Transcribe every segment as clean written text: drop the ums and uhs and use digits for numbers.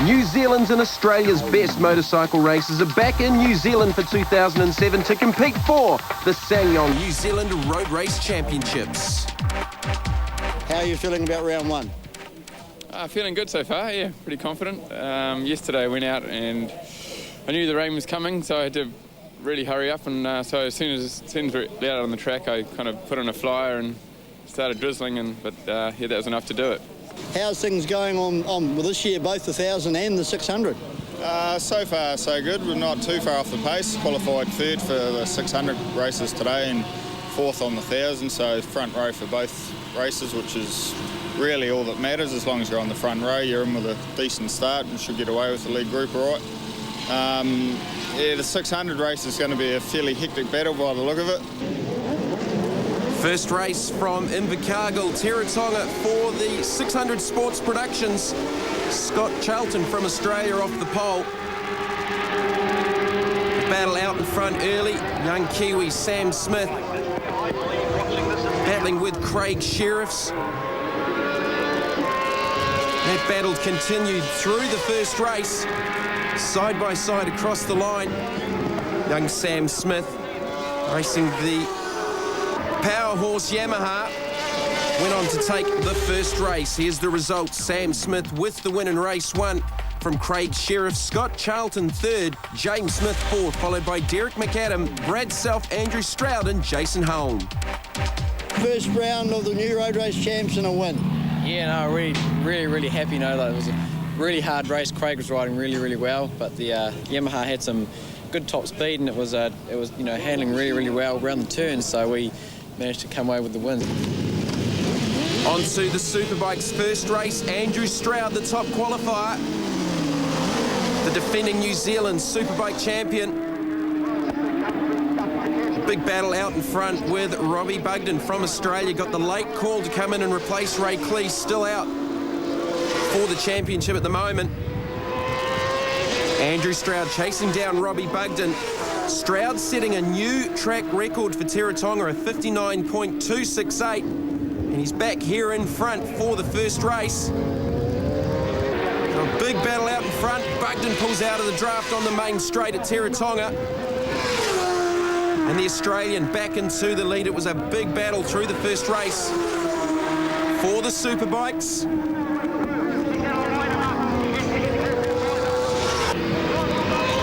New Zealand's and Australia's best motorcycle racers are back in New Zealand for 2007 to compete for the Ssangyong New Zealand Road Race Championships. How are you feeling about round one? Feeling good so far, yeah, pretty confident. Yesterday I went out and I knew the rain was coming, so I had to really hurry up, and so as soon as we're out on the track, I kind of put on a flyer and started drizzling, but yeah, that was enough to do it. How's things going on with this year, both the 1,000 and the 600? So far, so good. We're not too far off the pace. Qualified third for the 600 races today and fourth on the 1,000, so front row for both races, which is really all that matters. As long as you're on the front row, you're in with a decent start and should get away with the lead group all right. Yeah, the 600 race is going to be a fairly hectic battle by the look of it. First race from Invercargill, Teretonga for the 600 Sports Productions. Scott Charlton from Australia off the pole. The battle out in front early. Young Kiwi Sam Smith battling with Craig Sheriffs. That battle continued through the first race, side by side across the line. Young Sam Smith racing the Power Horse Yamaha went on to take the first race. Here's the results. Sam Smith with the win in race one from Craig Sheriff. Scott Charlton third, James Smith fourth, followed by Derek McAdam, Brad Self, Andrew Stroud and Jason Holm. First round of the new Road Race Champs and a win. Yeah, no, really happy. You know, it was a really hard race. Craig was riding really well, but the Yamaha had some good top speed, and it was handling really well around the turns. So we managed to come away with the win. On to the Superbikes first race. Andrew Stroud, the top qualifier, the defending New Zealand Superbike champion. Big battle out in front with Robbie Bugden from Australia. Got the late call to come in and replace Ray Cleese, still out for the championship at the moment. Andrew Stroud chasing down Robbie Bugden. Stroud setting a new track record for Teretonga, a 59.268, and he's back here in front for the first race. A big battle out in front. Bugden pulls out of the draft on the main straight at Teretonga. And the Australian back into the lead. It was a big battle through the first race for the Superbikes.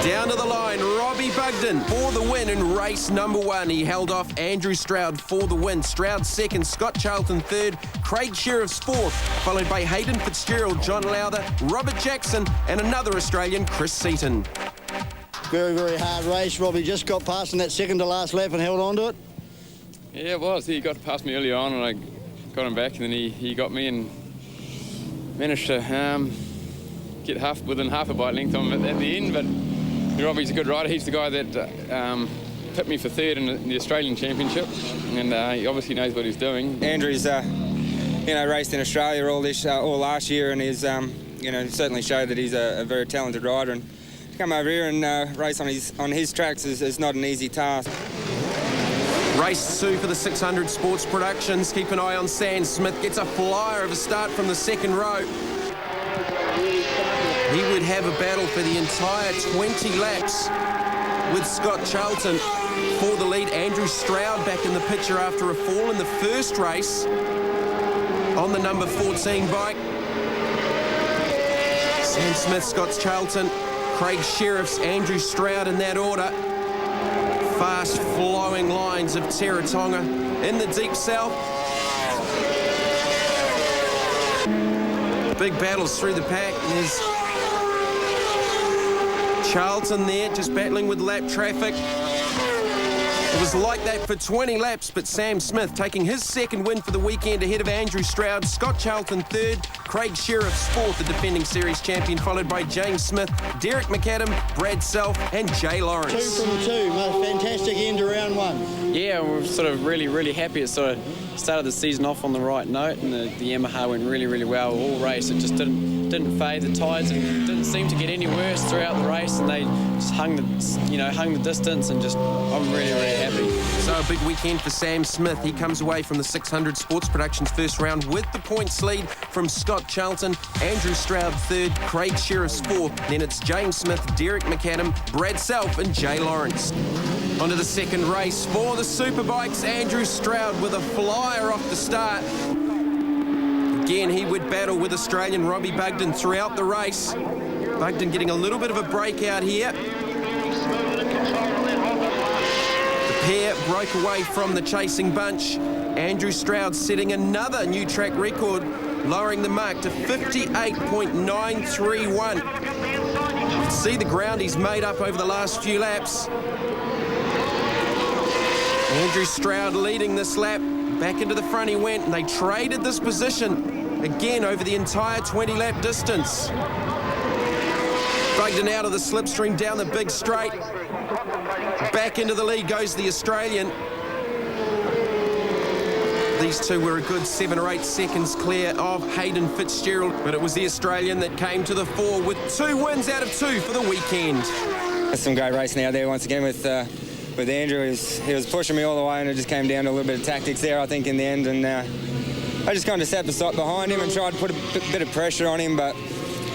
Down to the line, Robbie Bugden for the win in race number one. He held off Andrew Stroud for the win. Stroud second, Scott Charlton third, Craig Sheriffs fourth, followed by Hayden Fitzgerald, John Lowther, Robert Jackson, and another Australian, Chris Seaton. Very hard race. Robbie just got past in that second to last lap and held on to it. Yeah, it was. He got past me early on, and I got him back, and then he got me and managed to get within half a bite length on him at the end. But Robbie's a good rider. He's the guy that picked me for third in the Australian Championship, and he obviously knows what he's doing. Andrew's, raced in Australia all last year, and he's, certainly showed that he's a very talented rider. And to come over here and race on his tracks is not an easy task. Race two for the 600 Sports Productions. Keep an eye on Sam Smith. Gets a flyer of a start from the second row. He would have a battle for the entire 20 laps with Scott Charlton for the lead. Andrew Stroud back in the picture after a fall in the first race on the number 14 bike. Sam Smith, Scott Charlton, Craig Sheriffs, Andrew Stroud in that order. Fast flowing lines of Teretonga in the deep south. Big battles through the pack. There's Charlton there, just battling with lap traffic. It was like that for 20 laps, but Sam Smith taking his second win for the weekend ahead of Andrew Stroud. Scott Charlton third, Craig Sheriffs fourth, the defending series champion, followed by James Smith, Derek McAdam, Brad Self, and Jay Lawrence. 2 from 2, fantastic end to round one. Yeah, we're sort of really happy. It sort of started the season off on the right note, and the Yamaha went really well all race. It just didn't didn't fade. The tyres didn't seem to get any worse throughout the race, and they just hung the distance, and I'm really, really happy. So a big weekend for Sam Smith. He comes away from the 600 Sports Productions first round with the points lead from Scott Charlton, Andrew Stroud third, Craig Sheriff's fourth. Then it's James Smith, Derek McAdam, Brad Self and Jay Lawrence. Onto the second race for the Superbikes. Andrew Stroud with a flyer off the start. Again, he would battle with Australian Robbie Bugden throughout the race. Bugden getting a little bit of a breakout here. The pair broke away from the chasing bunch. Andrew Stroud setting another new track record, lowering the mark to 58.931. You can see the ground he's made up over the last few laps. Andrew Stroud leading this lap. Back into the front he went, and they traded this position again over the entire 20-lap distance. Bugden out of the slipstream down the big straight. Back into the lead goes the Australian. These two were a good 7 or 8 seconds clear of Hayden Fitzgerald, but it was the Australian that came to the fore with 2 wins out of 2 for the weekend. There's some great racing out there once again with Andrew. He was pushing me all the way, and it just came down to a little bit of tactics there, I think, in the end. And I just kind of sat behind him and tried to put a bit of pressure on him, but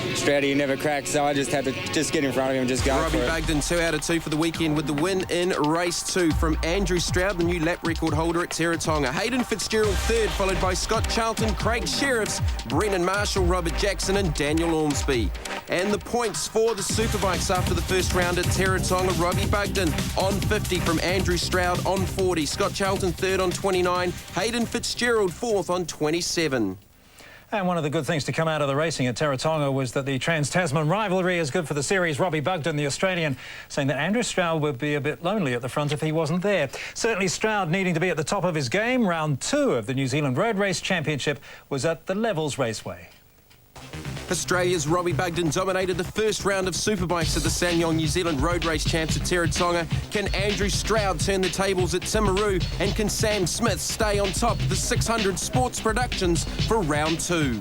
Stroudy never cracked, so I just had to get in front of him and just go Robbie for it. Bugden 2 out of 2 for the weekend with the win in race 2 from Andrew Stroud, the new lap record holder at Teretonga. Hayden Fitzgerald third, followed by Scott Charlton, Craig Sheriffs, Brennan Marshall, Robert Jackson and Daniel Ormsby. And the points for the Superbikes after the first round at Teretonga: Robbie Bugden on 50 from Andrew Stroud on 40, Scott Charlton third on 29, Hayden Fitzgerald fourth on 27. And one of the good things to come out of the racing at Teretonga was that the Trans-Tasman rivalry is good for the series. Robbie Bugden, the Australian, saying that Andrew Stroud would be a bit lonely at the front if he wasn't there. Certainly Stroud needing to be at the top of his game. Round 2 of the New Zealand Road Race Championship was at the Levels Raceway. Australia's Robbie Bugden dominated the first round of Superbikes at the Sanyong New Zealand Road Race Champs at Teretonga. Can Andrew Stroud turn the tables at Timaru? And can Sam Smith stay on top of the 600 Sports Productions for round 2?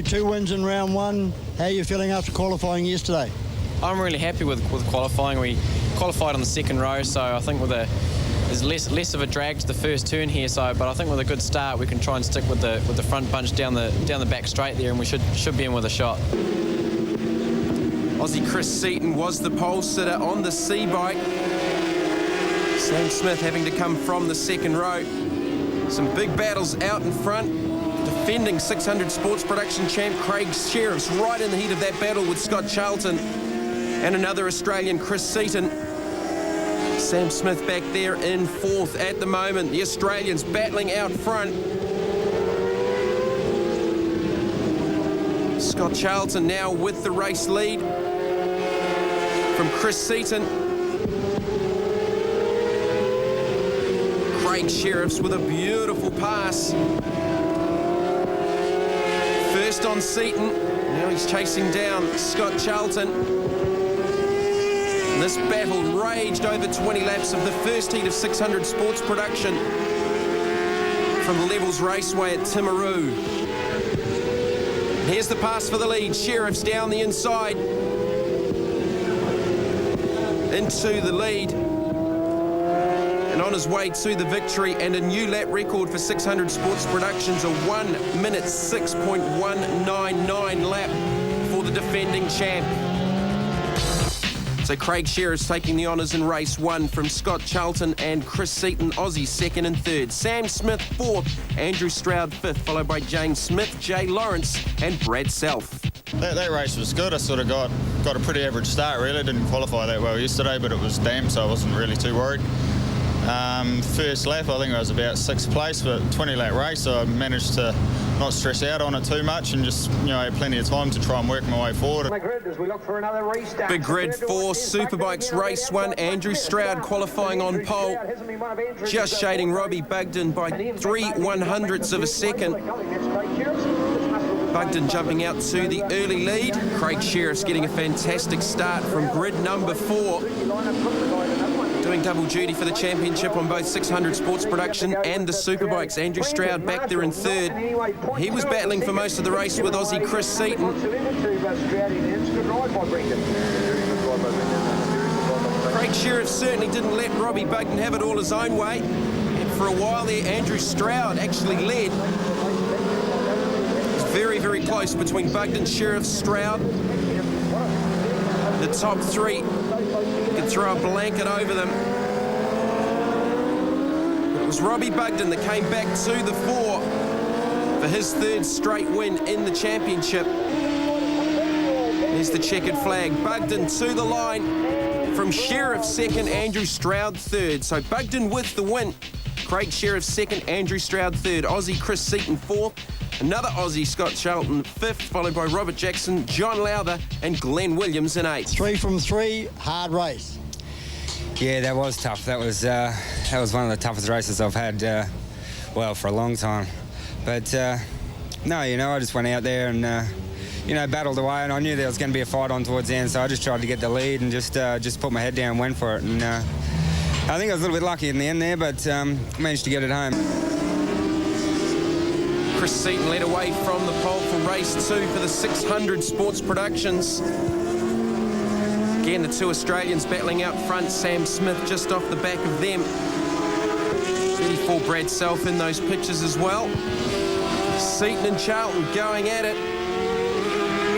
2 wins in round 1. How are you feeling after qualifying yesterday? I'm really happy with qualifying. We qualified on the second row, so I think there's less of a drag to the first turn here. But I think with a good start, we can try and stick with the front bunch down the back straight there, and we should be in with a shot. Aussie Chris Seaton was the pole sitter on the C bike. Sam Smith having to come from the second row. Some big battles out in front. Defending 600 Sports Production champ Craig Sheriffs right in the heat of that battle with Scott Charlton and another Australian, Chris Seaton. Sam Smith back there in fourth at the moment. The Australians battling out front. Scott Charlton now with the race lead from Chris Seaton. Craig Sheriffs with a beautiful pass. First on Seaton. Now he's chasing down Scott Charlton. And this battle raged over 20 laps of the first heat of 600 Sports Production from the Levels Raceway at Timaru. Here's the pass for the lead. Sheriffs down the inside into the lead and on his way to the victory, and a new lap record for 600 Sports Productions, a 1 minute 6.199 lap for the defending champ. So Craig Sheriffs taking the honours in race 1 from Scott Charlton and Chris Seaton, Aussie second and third. Sam Smith fourth, Andrew Stroud fifth, followed by James Smith, Jay Lawrence and Brad Self. That race was good. I sort of got a pretty average start, really. Didn't qualify that well yesterday, but it was damp, so I wasn't really too worried. First lap, I think I was about 6th place, but 20-lap race, so I managed to not stress out on it too much and just, had plenty of time to try and work my way forward. Big grid for Superbikes race 1. Andrew Stroud qualifying on pole, just shading Robbie Bugden by 3/100ths of a second. Bugden jumping out to the early lead. Craig Sheriffs getting a fantastic start from grid number 4. doing double duty for the championship on both 600 Sports Production and the Superbikes. Andrew Stroud back there in third. He was battling for most of the race with Aussie Chris Seaton. Craig Sheriff certainly didn't let Robbie Bugden have it all his own way. And for a while there, Andrew Stroud actually led. It's very, very close between Bugden, Sheriff, Stroud. The top three, you could throw a blanket over them. It was Robbie Bugden that came back to the fore for his third straight win in the championship. There's the checkered flag. Bugden to the line from Sheriff second, Andrew Stroud third. So Bugden with the win. Craig Sheriff second, Andrew Stroud third. Aussie Chris Seaton fourth. Another Aussie, Scott Charlton, fifth, followed by Robert Jackson, John Lowther and Glenn Williams in eighth. 3 from 3, hard race. Yeah, that was tough. That was one of the toughest races I've had, well, for a long time. But no, I just went out there and battled away, and I knew there was going to be a fight on towards the end, so I just tried to get the lead and just put my head down and went for it. And I think I was a little bit lucky in the end there, but managed to get it home. Chris Seaton led away from the pole for race 2 for the 600 Sports Productions. Again, the two Australians battling out front. Sam Smith just off the back of them. 34 Brad Self in those pictures as well. Seaton and Charlton going at it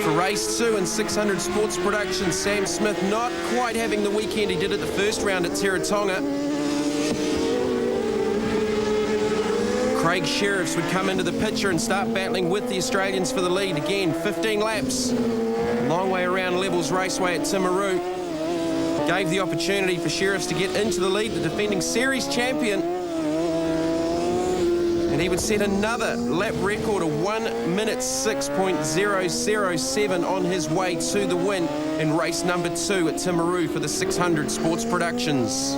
for race 2 in 600 Sports Productions. Sam Smith not quite having the weekend he did at the first round at Teretonga. Craig Sheriffs would come into the picture and start battling with the Australians for the lead. Again, 15 laps. Long way around Levels Raceway at Timaru. Gave the opportunity for Sheriffs to get into the lead, the defending series champion. And he would set another lap record of 1 minute 6.007 on his way to the win in race number 2 at Timaru for the 600 Sports Productions.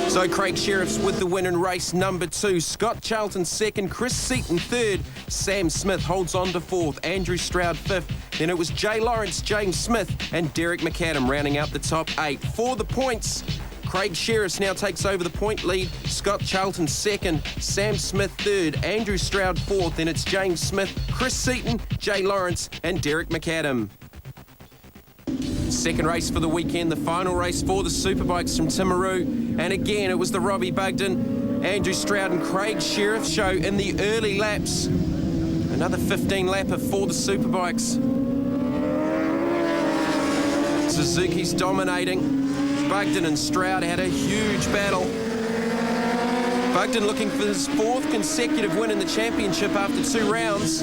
So Craig Sheriffs with the win in race number 2. Scott Charlton second, Chris Seaton third, Sam Smith holds on to fourth, Andrew Stroud fifth. Then it was Jay Lawrence, James Smith and Derek McAdam rounding out the top 8. For the points, Craig Sheriffs now takes over the point lead. Scott Charlton second, Sam Smith third, Andrew Stroud fourth. Then it's James Smith, Chris Seaton, Jay Lawrence and Derek McAdam. Second race for the weekend, the final race for the Superbikes from Timaru. And again, it was the Robbie Bugden, Andrew Stroud and Craig Sheriff show in the early laps. Another 15-lapper for the Superbikes. Suzuki's dominating. Bugden and Stroud had a huge battle. Bugden looking for his 4th consecutive win in the championship after 2 rounds.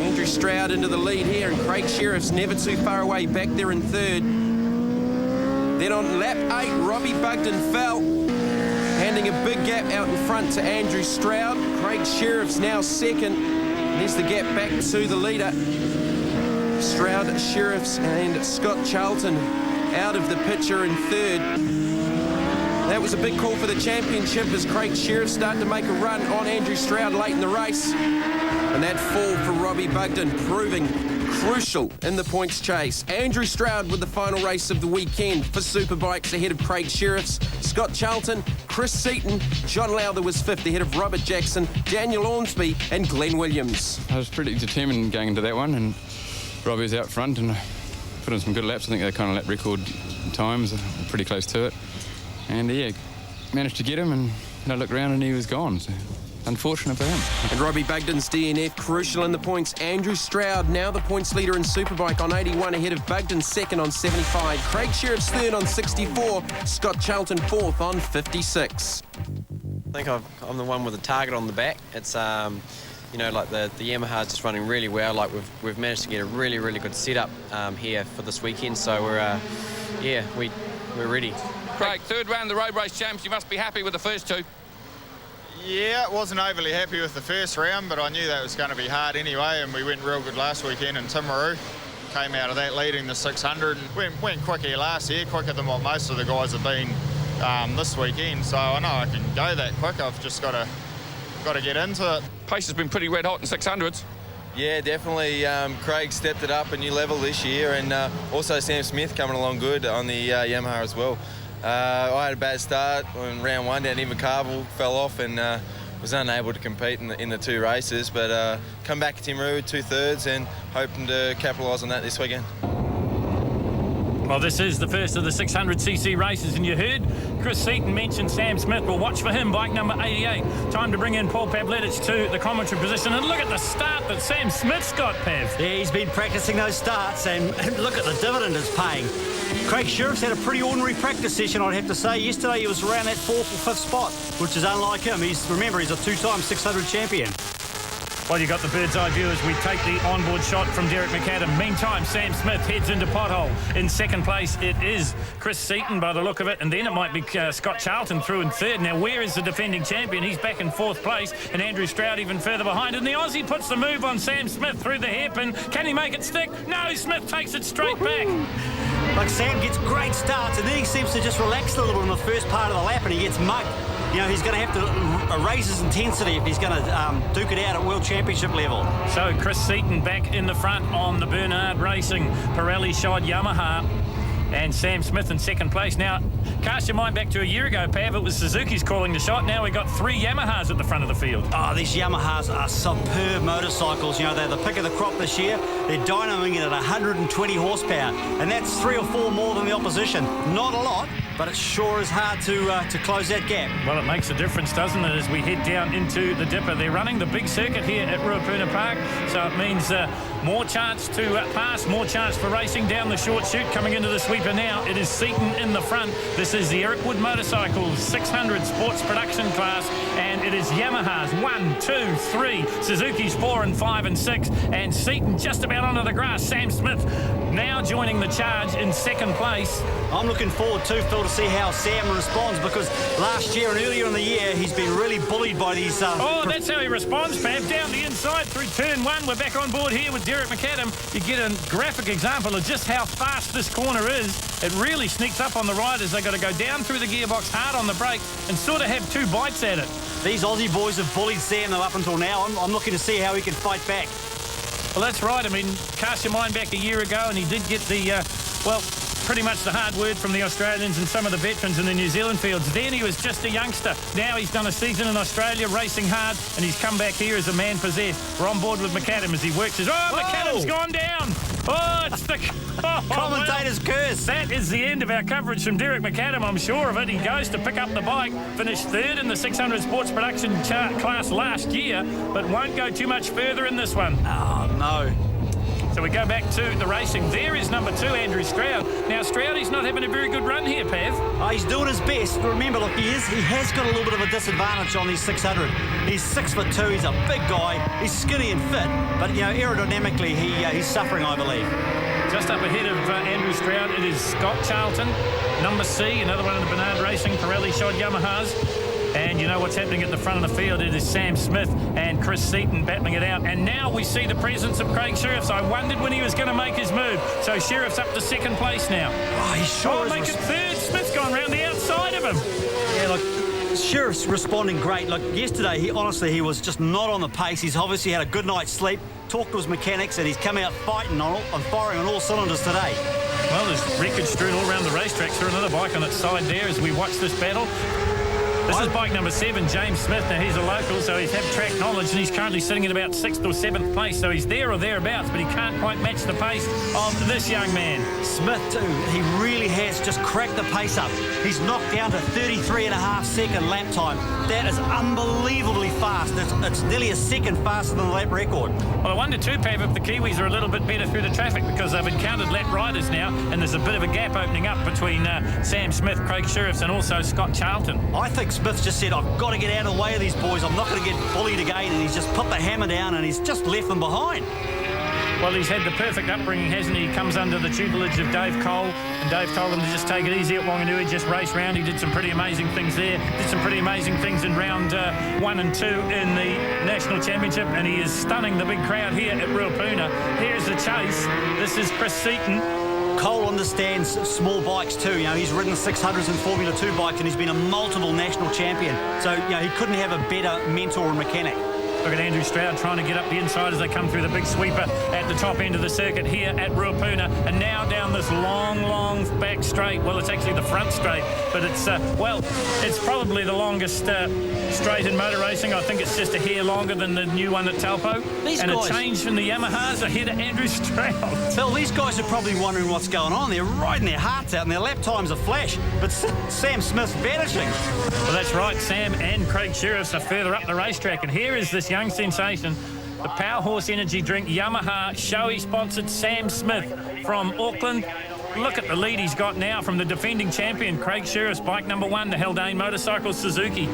Andrew Stroud into the lead here, and Craig Sheriff's never too far away back there in third. Then on lap 8, Robbie Bugden fell, handing a big gap out in front to Andrew Stroud. Craig Sheriff's now second. There's the gap back to the leader. Stroud, Sheriffs and Scott Charlton out of the picture in third. That was a big call for the championship as Craig Sheriff started to make a run on Andrew Stroud late in the race. And that fall for Robbie Bugden proving crucial in the points chase. Andrew Stroud with the final race of the weekend for Superbikes ahead of Craig Sheriffs. Scott Charlton, Chris Seaton, John Lowther was 5th ahead of Robert Jackson, Daniel Ormsby and Glenn Williams. I was pretty determined going into that one, and Robbie was out front and put in some good laps. I think they're kind of lap record times, pretty close to it. And yeah, managed to get him, and I looked around and he was gone. So unfortunate for him. And Robbie Bugden's DNF crucial in the points. Andrew Stroud now the points leader in Superbike on 81 ahead of Bugden second on 75. Craig Sheriff's third on 64. Scott Charlton fourth on 56. I think I'm the one with a target on the back. It's like the Yamaha's just running really well. Like we've managed to get a really, really good setup here for this weekend. So we're ready. Craig, third round of the road race champs. You must be happy with the first 2. Yeah, wasn't overly happy with the first round, but I knew that was going to be hard anyway, and we went real good last weekend in Timaru. Came out of that leading the 600 and went quick here last year, quicker than what most of the guys have been this weekend. So I know I can go that quick. I've just got to get into it. Pace has been pretty red hot in 600s. Yeah, definitely. Craig stepped it up a new level this year, and also Sam Smith coming along good on the Yamaha as well. I had a bad start on round 1 down Invercargill, fell off and was unable to compete in the 2 races, but come back at Timaru 2/3 and hoping to capitalise on that this weekend. Well, this is the first of the 600cc races, and you heard Chris Seaton mention Sam Smith. We'll watch for him, bike number 88. Time to bring in Paul Pavletic to the commentary position, and look at the start that Sam Smith's got, Pav. Yeah, he's been practising those starts, and look at the dividend it's paying. Craig Sheriff's had a pretty ordinary practice session, I'd have to say. Yesterday he was around that 4th or 5th spot, which is unlike him. Remember, he's a 2-time 600 champion. Well, you got the bird's eye view as we take the onboard shot from Derek McAdam. Meantime, Sam Smith heads into pothole. In second place, it is Chris Seaton by the look of it, and then it might be Scott Charlton through in third. Now, where is the defending champion? He's back in 4th place, and Andrew Stroud even further behind. And the Aussie puts the move on Sam Smith through the hairpin. Can he make it stick? No, Smith takes it straight back. Like, Sam gets great starts, and then he seems to just relax a little bit in the first part of the lap, and he gets mugged. You know, he's going to have to raise his intensity if he's going to duke it out at World Championship level. So Chris Seaton back in the front on the Bernard Racing Pirelli shod Yamaha, and Sam Smith in second place. Now, cast your mind back to a year ago, Pav. It was Suzuki's calling the shot. Now we've got 3 Yamahas at the front of the field. Oh, these Yamahas are superb motorcycles. You know, they're the pick of the crop this year. They're dynamoing it at 120 horsepower, and that's 3 or 4 more than the opposition. Not a lot, but it sure is hard to close that gap. Well, it makes a difference, doesn't it, as we head down into the dipper. They're running the big circuit here at Ruapuna Park, so it means more chance to pass, more chance for racing down the short chute. Coming into the sweeper now, it is Seaton in the front. This is the Eric Wood Motorcycles 600 sports production class, and it is Yamahas 1, 2, 3, Suzuki's 4 and 5 and 6, and Seaton just about onto the grass. Sam Smith now joining the charge in second place. I'm looking forward too, Phil, to see how Sam responds, because last year and earlier in the year he's been really bullied by these... that's how he responds, Pav. Down the inside through turn 1. We're back on board here with Derek McAdam. You get a graphic example of just how fast this corner is. It really sneaks up on the riders. They've got to go down through the gearbox, hard on the brake, and sort of have 2 bites at it. These Aussie boys have bullied Sam though up until now. I'm looking to see how he can fight back. Well, that's right. I mean, cast your mind back a year ago, and he did get the, pretty much the hard word from the Australians and some of the veterans in the New Zealand fields. Then he was just a youngster. Now he's done a season in Australia racing hard, and he's come back here as a man possessed. We're on board with McAdam as he works his... McAdam's gone down! Oh, it's the... Commentator's curse. That is the end of our coverage from Derek McAdam, I'm sure of it. He goes to pick up the bike, finished 3rd in the 600 sports production class last year, but won't go too much further in this one. Oh, no. So we go back to the racing. There is number 2, Andrew Stroud. Now, Stroud, he's not having a very good run here, Pav. Oh, he's doing his best. Remember, look, he has got a little bit of a disadvantage on these 600. He's 6'2", he's a big guy, he's skinny and fit, but, you know, aerodynamically, he's suffering, I believe. Just up ahead of Andrew Stroud, it is Scott Charlton, number C, another one of the Bernard Racing Pirelli shod Yamahas. And you know what's happening at the front of the field. It is Sam Smith and Chris Seaton battling it out. And now we see the presence of Craig Sheriffs. I wondered when he was going to make his move. So Sheriffs up to second place now. Oh, he sure is. Make it third. Smith's gone round the outside of him. Yeah, look, Sheriff's responding great. Look, yesterday, he was just not on the pace. He's obviously had a good night's sleep, talked to his mechanics, and he's come out fighting and firing on all cylinders today. Well, there's wreckage strewn all around the racetrack. So another bike on its side there as we watch this battle. This is bike number 7, James Smith. Now, he's a local, so he's had track knowledge, and he's currently sitting at about 6th or 7th place, so he's there or thereabouts, but he can't quite match the pace of this young man. Smith, too, he really has just cracked the pace up. He's knocked down to 33.5-second lap time. That is unbelievably fast. It's nearly a second faster than the lap record. Well, I wonder too, Pav, if the Kiwis are a little bit better through the traffic, because they've encountered lap riders now, and there's a bit of a gap opening up between Sam Smith, Craig Sheriffs, and also Scott Charlton. I think Smith's just said, I've got to get out of the way of these boys. I'm not going to get bullied again, and he's just put the hammer down, and he's just left them behind. Well, he's had the perfect upbringing, hasn't he? He comes under the tutelage of Dave Cole, and Dave told him to just take it easy at Wanganui, just race round. He did some pretty amazing things there, did some pretty amazing things in round 1 and 2 in the National Championship, and he is stunning the big crowd here at Ruapuna. Here's the chase. This is Chris Seaton. Cole understands small bikes too. You know, he's ridden 600s and Formula 2 bikes, and he's been a multiple national champion. So, you know, he couldn't have a better mentor and mechanic. Look at Andrew Stroud trying to get up the inside as they come through the big sweeper at the top end of the circuit here at Ruapuna, and now down this long back straight. Well, it's actually the front straight, but it's it's probably the longest straight in motor racing. I think it's just a hair longer than the new one at Taupo. And a change from the Yamahas ahead of Andrew Stroud. Phil, these guys are probably wondering what's going on. They're riding their hearts out and their lap times are flash, but Sam Smith's vanishing. Well, that's right. Sam and Craig Sheriffs are further up the racetrack, and here is this young sensation, the Power Horse Energy Drink Yamaha Shoei-sponsored Sam Smith from Auckland. Look at the lead he's got now from the defending champion, Craig Sheriff's bike number 1, the Haldane Motorcycles Suzuki.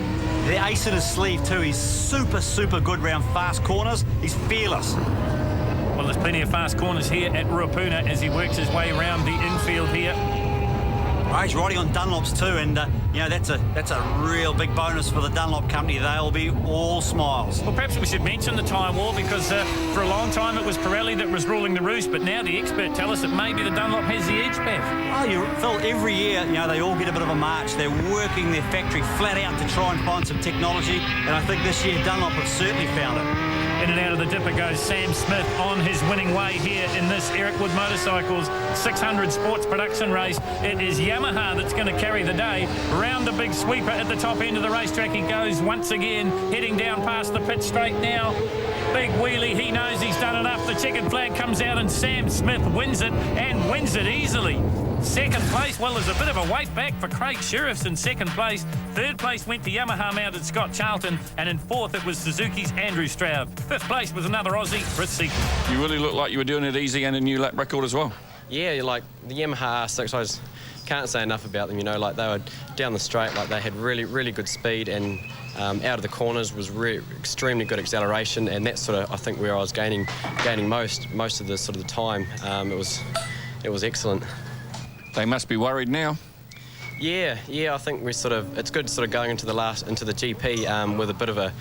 The ace in his sleeve too. He's super good round fast corners. He's fearless. Well, there's plenty of fast corners here at Ruapuna as he works his way around the infield here. Oh, he's riding on Dunlops too, and you know, that's a real big bonus for the Dunlop company. They'll be all smiles. Well, perhaps we should mention the tyre war, because for a long time it was Pirelli that was ruling the roost, but now the experts tell us that maybe the Dunlop has the edge, Pav. Oh, Phil, every year, you know, they all get a bit of a march. They're working their factory flat out to try and find some technology, and I think this year Dunlop have certainly found it. In and out of the dipper goes Sam Smith on his winning way here in this Eric Wood Motorcycles 600 sports production race. It is Yamaha that's going to carry the day. Round the big sweeper at the top end of the racetrack he goes once again, heading down past the pit straight now. Big wheelie, he knows he's done enough. The checkered flag comes out and Sam Smith wins it, and wins it easily. Second place, well, there's a bit of a wait back for Craig Sheriffs in second place. Third place went to Yamaha-mounted Scott Charlton, and in fourth it was Suzuki's Andrew Stroud. Fifth place was another Aussie, Chris Seaton. You really look like you were doing it easy and a new lap record as well. Yeah, like the Yamaha R6, I just can't say enough about them. You know, like they were down the straight, like they had really good speed, and out of the corners was extremely good acceleration, and that's sort of, I think, where I was gaining most of the sort of the time. It was excellent. They must be worried now. Yeah, I think it's good sort of going into the GP with a bit of a,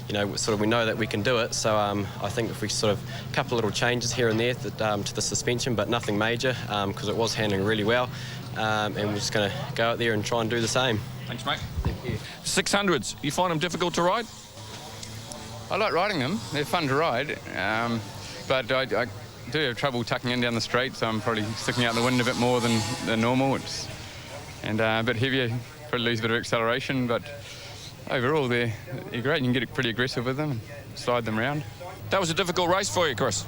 you know, sort of we know that we can do it. So I think if we sort of a couple of little changes here and there to the suspension, but nothing major, because it was handling really well, and we're just going to go out there and try and do the same. Thanks, mate. Thank you. 600s, you find them difficult to ride? I like riding them. They're fun to ride, but I do have trouble tucking in down the straight, so I'm probably sticking out the wind a bit more than normal. And a bit heavier, probably lose a bit of acceleration, but overall they're great. You can get pretty aggressive with them and slide them around. That was a difficult race for you, Chris.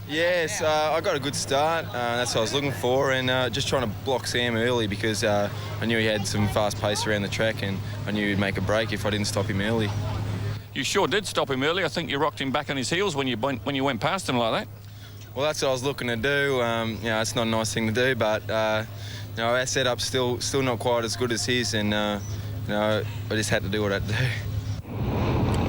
Yes, I got a good start. That's what I was looking for, and just trying to block Sam early, because I knew he had some fast pace around the track, and I knew he'd make a break if I didn't stop him early. You sure did stop him early. I think you rocked him back on his heels when you went past him like that. Well, that's what I was looking to do. You know, it's not a nice thing to do, but you know, our setup's still not quite as good as his, and you know, I just had to do what I had to do.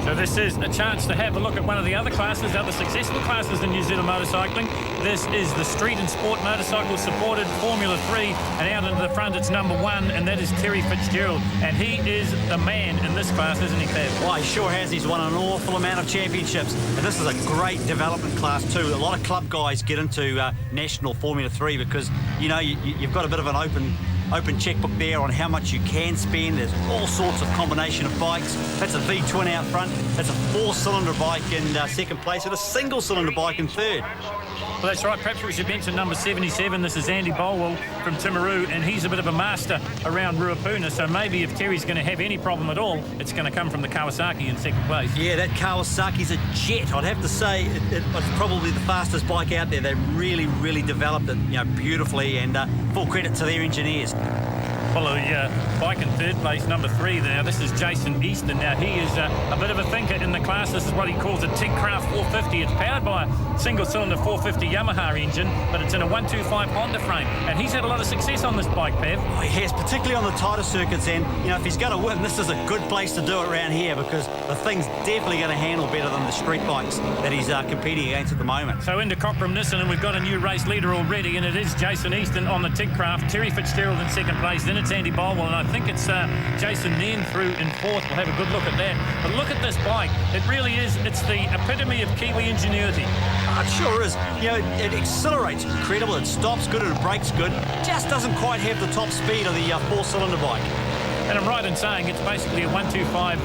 So this is a chance to have a look at one of the other classes, other successful classes in New Zealand motorcycling. This is the Street and Sport Motorcycle supported Formula 3, and out into the front it's number 1, and that is Terry Fitzgerald, and he is the man in this class, isn't he, Pav? Well, he sure has. He's won an awful amount of championships, and this is a great development class too. A lot of club guys get into national Formula 3 because, you know, you've got a bit of an open checkbook there on how much you can spend. There's all sorts of combination of bikes. That's a V-twin out front. That's a 4-cylinder bike in second place, and a single-cylinder bike in third. Well, that's right. Perhaps we should mention number 77. This is Andy Bolwell from Timaru, and he's a bit of a master around Ruapuna, so maybe if Terry's going to have any problem at all, it's going to come from the Kawasaki in second place. Yeah, that Kawasaki's a jet. I'd have to say it's probably the fastest bike out there. They really developed it, you know, beautifully, and full credit to their engineers. Well, the bike in third place, number 3 now, this is Jason Easton. Now, he is a bit of a thinker in the class. This is what he calls a Tigcraft 450. It's powered by a single-cylinder 450 Yamaha engine, but it's in a 125 Honda frame. And he's had a lot of success on this bike, Pav. Oh, he has, particularly on the tighter circuits. And, you know, if he's going to win, this is a good place to do it around here, because the thing's definitely going to handle better than the street bikes that he's competing against at the moment. So into Cockram Nissan, and we've got a new race leader already, and it is Jason Easton on the Tigcraft, Terry Fitzgerald in second place, then it's Andy Bolwell, and I think it's Jason Nairn through in fourth. We'll have a good look at that. But look at this bike. It really is, it's the epitome of Kiwi ingenuity. Oh, it sure is. You know, it accelerates incredible, it stops good, and it brakes good. Just doesn't quite have the top speed of the 4-cylinder bike. And I'm right in saying it's basically a 125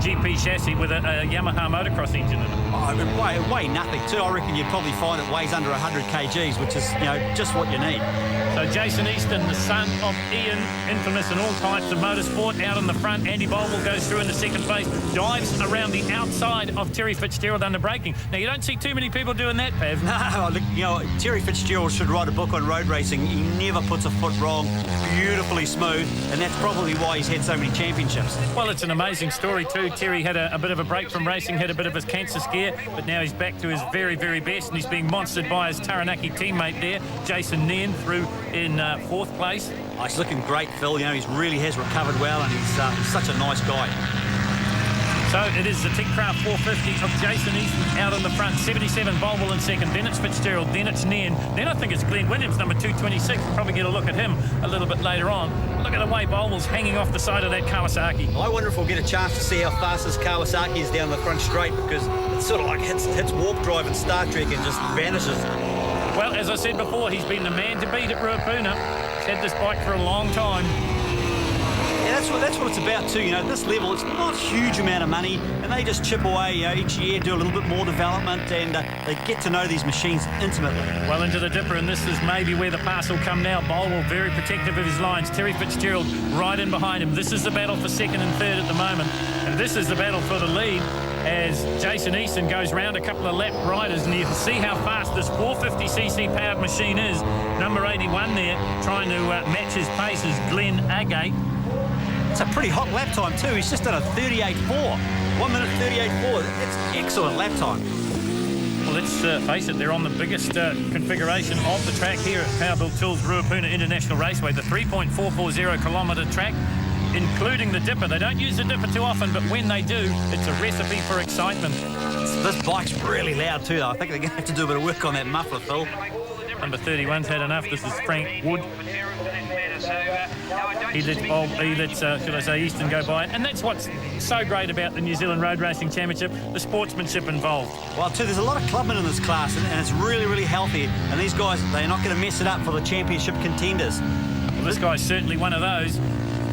GP chassis with a Yamaha motocross engine in it. Oh, it weigh nothing too. I reckon you'd probably find it weighs under 100 kgs, which is, just what you need. So Jason Easton, the son of Ian, infamous in all types of motorsport, out in the front. Andy Bolwell goes through into second place, dives around the outside of Terry Fitzgerald under braking. Now, you don't see too many people doing that, Pav. No, look, Terry Fitzgerald should write a book on road racing. He never puts a foot wrong, beautifully smooth, and that's probably why he's had so many championships. Well, it's an amazing story too. Terry had a bit of a break from racing, had a bit of a cancer scare, but now he's back to his very, very best, and he's being monstered by his Taranaki teammate there, Jason Nairn, through in fourth place. Oh, he's looking great, Phil. He really has recovered well, and he's such a nice guy. So it is the Tickcraft 450 of Jason Easton out on the front. 77 Bolwell in second. Then it's Fitzgerald. Then it's Nairn. Then I think it's Glenn Williams, number 226. We'll probably get a look at him a little bit later on. Look at the way Bolwell's hanging off the side of that Kawasaki. I wonder if we'll get a chance to see how fast this Kawasaki is down the front straight, because it's sort of like hits warp drive in Star Trek and just vanishes. Well, as I said before, he's been the man to beat at Ruapuna. He's had this bike for a long time. Yeah, that's what it's about too. This level, it's not a huge amount of money, and they just chip away each year, do a little bit more development, and they get to know these machines intimately. Well, into the dipper, and this is maybe where the pass will come now. Bolwell very protective of his lines. Terry Fitzgerald right in behind him. This is the battle for second and third at the moment, and this is the battle for the lead as Jason Easton goes round a couple of lap riders, and you can see how fast this 450cc powered machine is. Number 81 there, trying to match his pace, is Glenn Agate. It's a pretty hot lap time too. He's just done a 38.4. 1 minute 38.4. It's excellent lap time. Well, let's face it, they're on the biggest configuration of the track here at Powerbuilt Tools Ruapuna International Raceway, the 3.440 kilometre track, including the dipper. They don't use the dipper too often, but when they do, it's a recipe for excitement. This bike's really loud too, though. I think they're going to have to do a bit of work on that muffler, Phil. Number 31's had enough. This is Frank Wood. He lets should I say, Easton go by. And that's what's so great about the New Zealand Road Racing Championship, the sportsmanship involved. Well, too, there's a lot of clubmen in this class, and it's really, really healthy. And these guys, they're not going to mess it up for the championship contenders. Well, this guy's certainly one of those.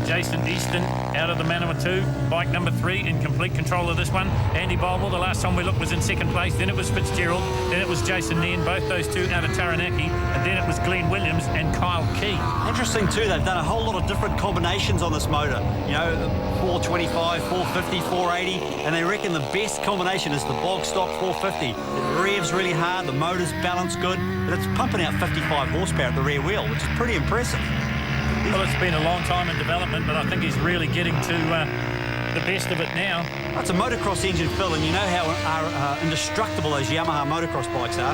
Jason Easton out of the Manawatu, bike number 3 in complete control of this one. Andy Bolwell, the last time we looked, was in second place. Then it was Fitzgerald. Then it was Jason Nairn, both those two out of Taranaki. And then it was Glenn Williams and Kyle Key. Interesting too, they've done a whole lot of different combinations on this motor. 425, 450, 480, and they reckon the best combination is the bog stock 450. It revs really hard, the motor's balanced good, but it's pumping out 55 horsepower at the rear wheel, which is pretty impressive. Well, it's been a long time in development, but I think he's really getting to the best of it now. Well, it's a motocross engine, Phil, and you know how indestructible those Yamaha motocross bikes are.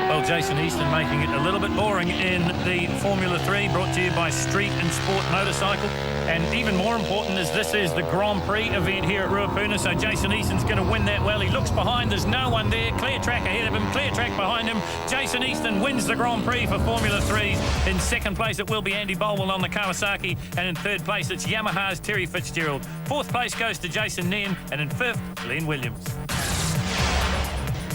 Well, Jason Easton making it a little bit boring in the Formula 3, brought to you by Street and Sport Motorcycle. And even more important is this is the Grand Prix event here at Ruapuna, so Jason Easton's going to win that well. He looks behind, there's no one there. Clear track ahead of him, clear track behind him. Jason Easton wins the Grand Prix for Formula 3s. In second place, it will be Andy Bolwell on the Kawasaki. And in third place, it's Yamaha's Terry Fitzgerald. Fourth place goes to Jason Nairn. And in fifth, Glenn Williams.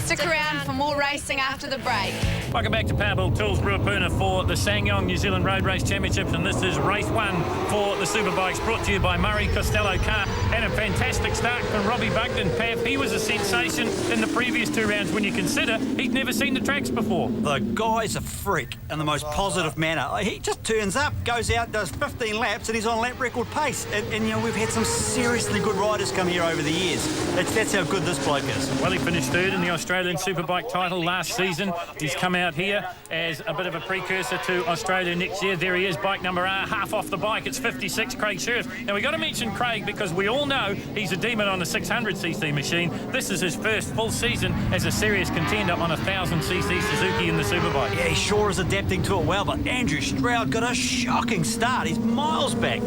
Stick around for more racing after the break. Welcome back to Powerbuilt Tools Ruapuna for the Sangyong New Zealand Road Race Championships, and this is race 1 for the Superbikes, brought to you by Murray Costello Car. And a fantastic start from Robbie Bugden. Pav, he was a sensation in the previous 2 rounds when you consider he'd never seen the tracks before. The guy's a freak in the most positive manner. He just turns up, goes out, does 15 laps, and he's on lap record pace. And we've had some seriously good riders come here over the years. That's how good this bloke is. Well, he finished third in the Australian Superbike title last season. He's come out here as a bit of a precursor to Australia next year. There he is, bike number R, half off the bike. It's 56, Craig Sheriff. Now, we got to mention Craig because we all know he's a demon on a 600cc machine. This is his first full season as a serious contender on a 1000cc Suzuki in the Superbike. Yeah, he sure is adapting to it well, but Andrew Stroud got a shocking start. He's miles back.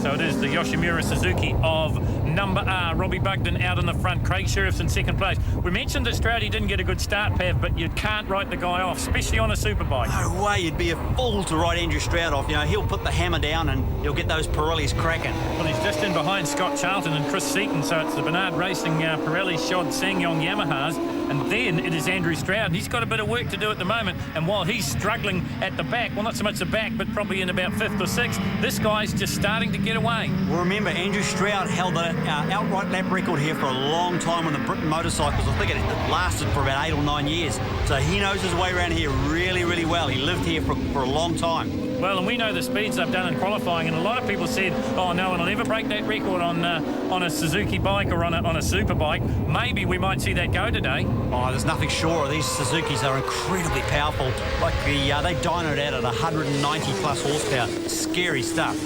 So it is the Yoshimura Suzuki of number R. Robbie Bugden out in the front. Craig Sheriff's in second place. We mentioned that Stroudy didn't get a good start, Pav, but you can't write the guy off, especially on a Superbike. No way, you'd be a fool to write Andrew Stroud off. He'll put the hammer down and he'll get those Pirellis cracking. Well, he's just in behind Scott Charlton and Chris Seaton, so it's the Bernard Racing Pirelli shod Sangyong Yamahas. And then it is Andrew Stroud. He's got a bit of work to do at the moment. And while he's struggling at the back, well, not so much the back, but probably in about 5th or 6th, this guy's just starting to get away. Well, remember, Andrew Stroud held the outright lap record here for a long time on the Britain motorcycles. I think it lasted for about 8 or 9 years. So he knows his way around here really, really well. He lived here for a long time. Well, and we know the speeds they've done in qualifying, and a lot of people said, oh, no one will ever break that record on a Suzuki bike or on a super bike. Maybe we might see that go today. Oh, there's nothing sure. These Suzukis are incredibly powerful. Like they dynoed out at 190 plus horsepower. Scary stuff.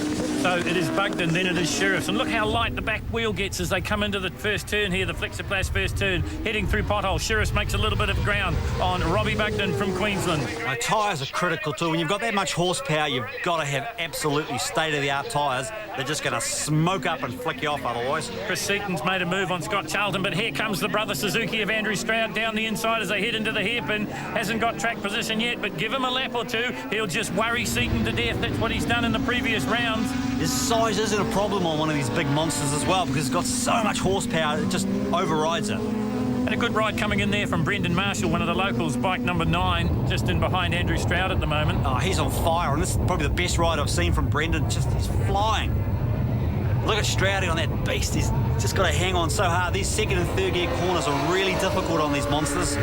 So it is Bugden, then it is Sheriffs. And look how light the back wheel gets as they come into the first turn here, the Flexiplas first turn, heading through potholes. Sheriffs makes a little bit of ground on Robbie Bugden from Queensland. Tyres are critical too. When you've got that much horsepower, you've got to have absolutely state-of-the-art tyres. They're just going to smoke up and flick you off otherwise. Chris Seaton's made a move on Scott Charlton, but here comes the brother Suzuki of Andrew Stroud down the inside as they head into the hairpin. Hasn't got track position yet, but give him a lap or two. He'll just worry Seaton to death. That's what he's done in the previous rounds. His size isn't a problem on one of these big monsters as well, because it's got so much horsepower, it just overrides it. And a good ride coming in there from Brendan Marshall, one of the locals, bike number 9, just in behind Andrew Stroud at the moment. Oh, he's on fire, and this is probably the best ride I've seen from Brendan. He's flying. Look at Stroudy on that beast. He's just got to hang on so hard. These second and third gear corners are really difficult on these monsters.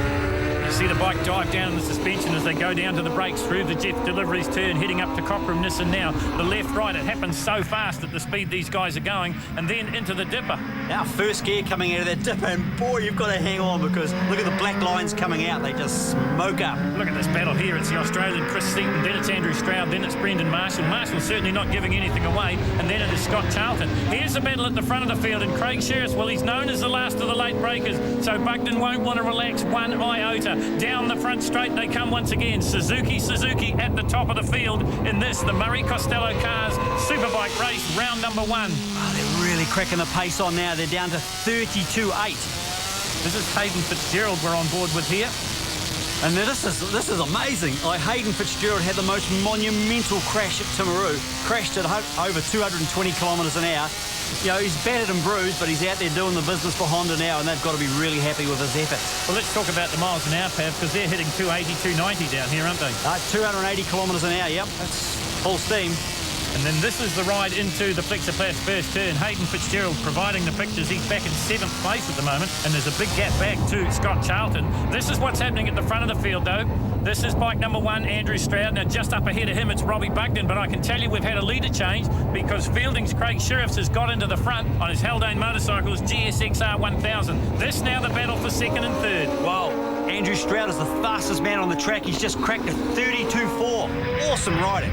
You see the bike dive down in the suspension as they go down to the brakes through the Jeff Deliveries turn, heading up to Cochrane Nissan now. The left-right, it happens so fast at the speed these guys are going, and then into the dipper. Now first gear coming out of that dipper, and boy, you've got to hang on because look at the black lines coming out. They just smoke up. Look at this battle here. It's the Australian Chris Seaton, then it's Andrew Stroud, then it's Brendan Marshall. Marshall certainly not giving anything away, and then it is Scott Charlton. Here's the battle at the front of the field, and Craig Sheriff, well, he's known as the last of the late breakers, so Bugden won't want to relax one iota. Down the front straight they come once again. Suzuki at the top of the field in this, the Murray Costello Cars Superbike race, round number 1. Oh, they're really cracking the pace on now. They're down to 32.8. This is Hayden Fitzgerald we're on board with here. And this is amazing. Like Hayden Fitzgerald had the most monumental crash at Timaru. Crashed at over 220 kilometres an hour. You know, he's battered and bruised, but he's out there doing the business for Honda now, and they've got to be really happy with his efforts. Well, let's talk about the miles an hour, Pav, because they're hitting 280, 290 down here, aren't they? 280 kilometres an hour, yep. That's full steam. And then this is the ride into the Flexiplas first turn. Hayden Fitzgerald providing the pictures. He's back in 7th place at the moment, and there's a big gap back to Scott Charlton. This is what's happening at the front of the field, though. This is bike number 1, Andrew Stroud. Now, just up ahead of him, it's Robbie Bugden, but I can tell you we've had a leader change because Fielding's Craig Sheriffs has got into the front on his Haldane Motorcycles GSXR 1000. This now the battle for 2nd and 3rd. Wow, Andrew Stroud is the fastest man on the track. He's just cracked a 32.4. Awesome riding.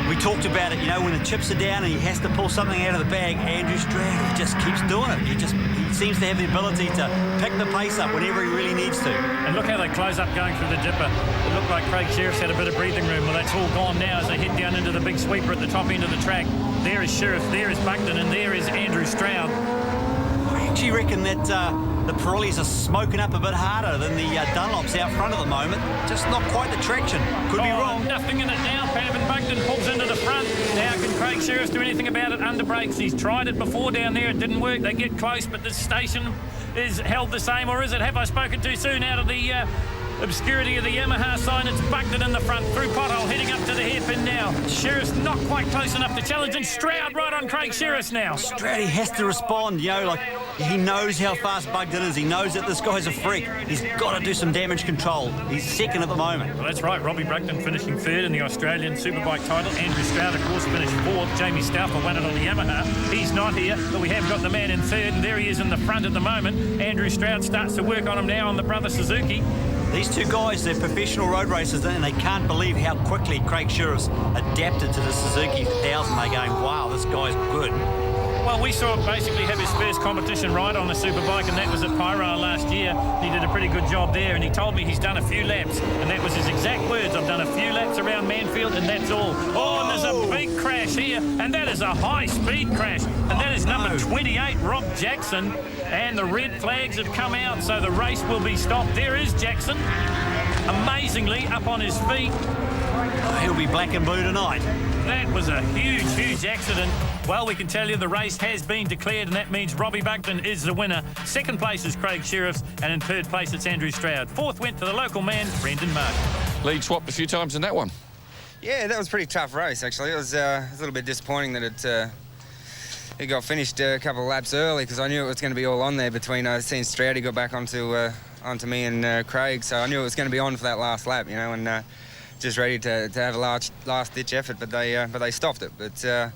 We talked about it, you know, when the chips are down and he has to pull something out of the bag, Andrew Stroud just keeps doing it. He seems to have the ability to pick the pace up whenever he really needs to. And look how they close up going through the dipper. It looked like Craig Sheriff's had a bit of breathing room. Well, that's all gone now as they head down into the big sweeper at the top end of the track. There is Sheriff, there is Bugden, and there is Andrew Stroud. I actually reckon that the Pirellis are smoking up a bit harder than the Dunlops out front at the moment. Just not quite the traction. Could be wrong. Nothing in it now. Pav and Bugden pulls into the front. Now can Craig Sheriff do anything about it under brakes? He's tried it before down there. It didn't work. They get close, but the station is held the same. Or is it? Have I spoken too soon out of the obscurity of the Yamaha sign? It's Bugden in the front through pothole, heading up to the hairpin now. Sheriff's not quite close enough to challenge, and Stroud right on Craig Sheriff now. Stroud, he has to respond, you know, like he knows how fast Bugden is. He knows that this guy's a freak. He's got to do some damage control. He's 2nd at the moment. Well, that's right. Robbie Bugden finishing 3rd in the Australian Superbike title. Andrew Stroud, of course, finished 4th. Jamie Stauffer won it on the Yamaha. He's not here, but we have got the man in 3rd, and there he is in the front at the moment. Andrew Stroud starts to work on him now on the brother Suzuki. These two guys, they're professional road racers, and they can't believe how quickly Craig Sheriff's adapted to the Suzuki 1000. They're going, wow, this guy's good. Well, we saw him basically have his first competition ride on the Superbike, and that was at Pyra last year. He did a pretty good job there, and he told me he's done a few laps, and that was his exact words. I've done a few laps around Manfeild, and that's all. Oh, and there's a big crash here, and that is a high-speed crash, and that is number 28, Rob Jackson, and the red flags have come out, so the race will be stopped. There is Jackson, amazingly up on his feet. He'll be black and blue tonight. That was a huge, huge accident. Well, we can tell you the race has been declared, and that means Robbie Bugden is the winner. Second place is Craig Sheriffs, and in third place it's Andrew Stroud. Fourth went to the local man, Brendan Mark. Lead swapped a few times in that one. Yeah, that was a pretty tough race, actually. It was a little bit disappointing that it got finished a couple of laps early, because I knew it was going to be all on there between, I seen Stroud, he got back onto me and Craig, so I knew it was going to be on for that last lap, you know, and just ready to have a last-ditch effort, but they stopped it. But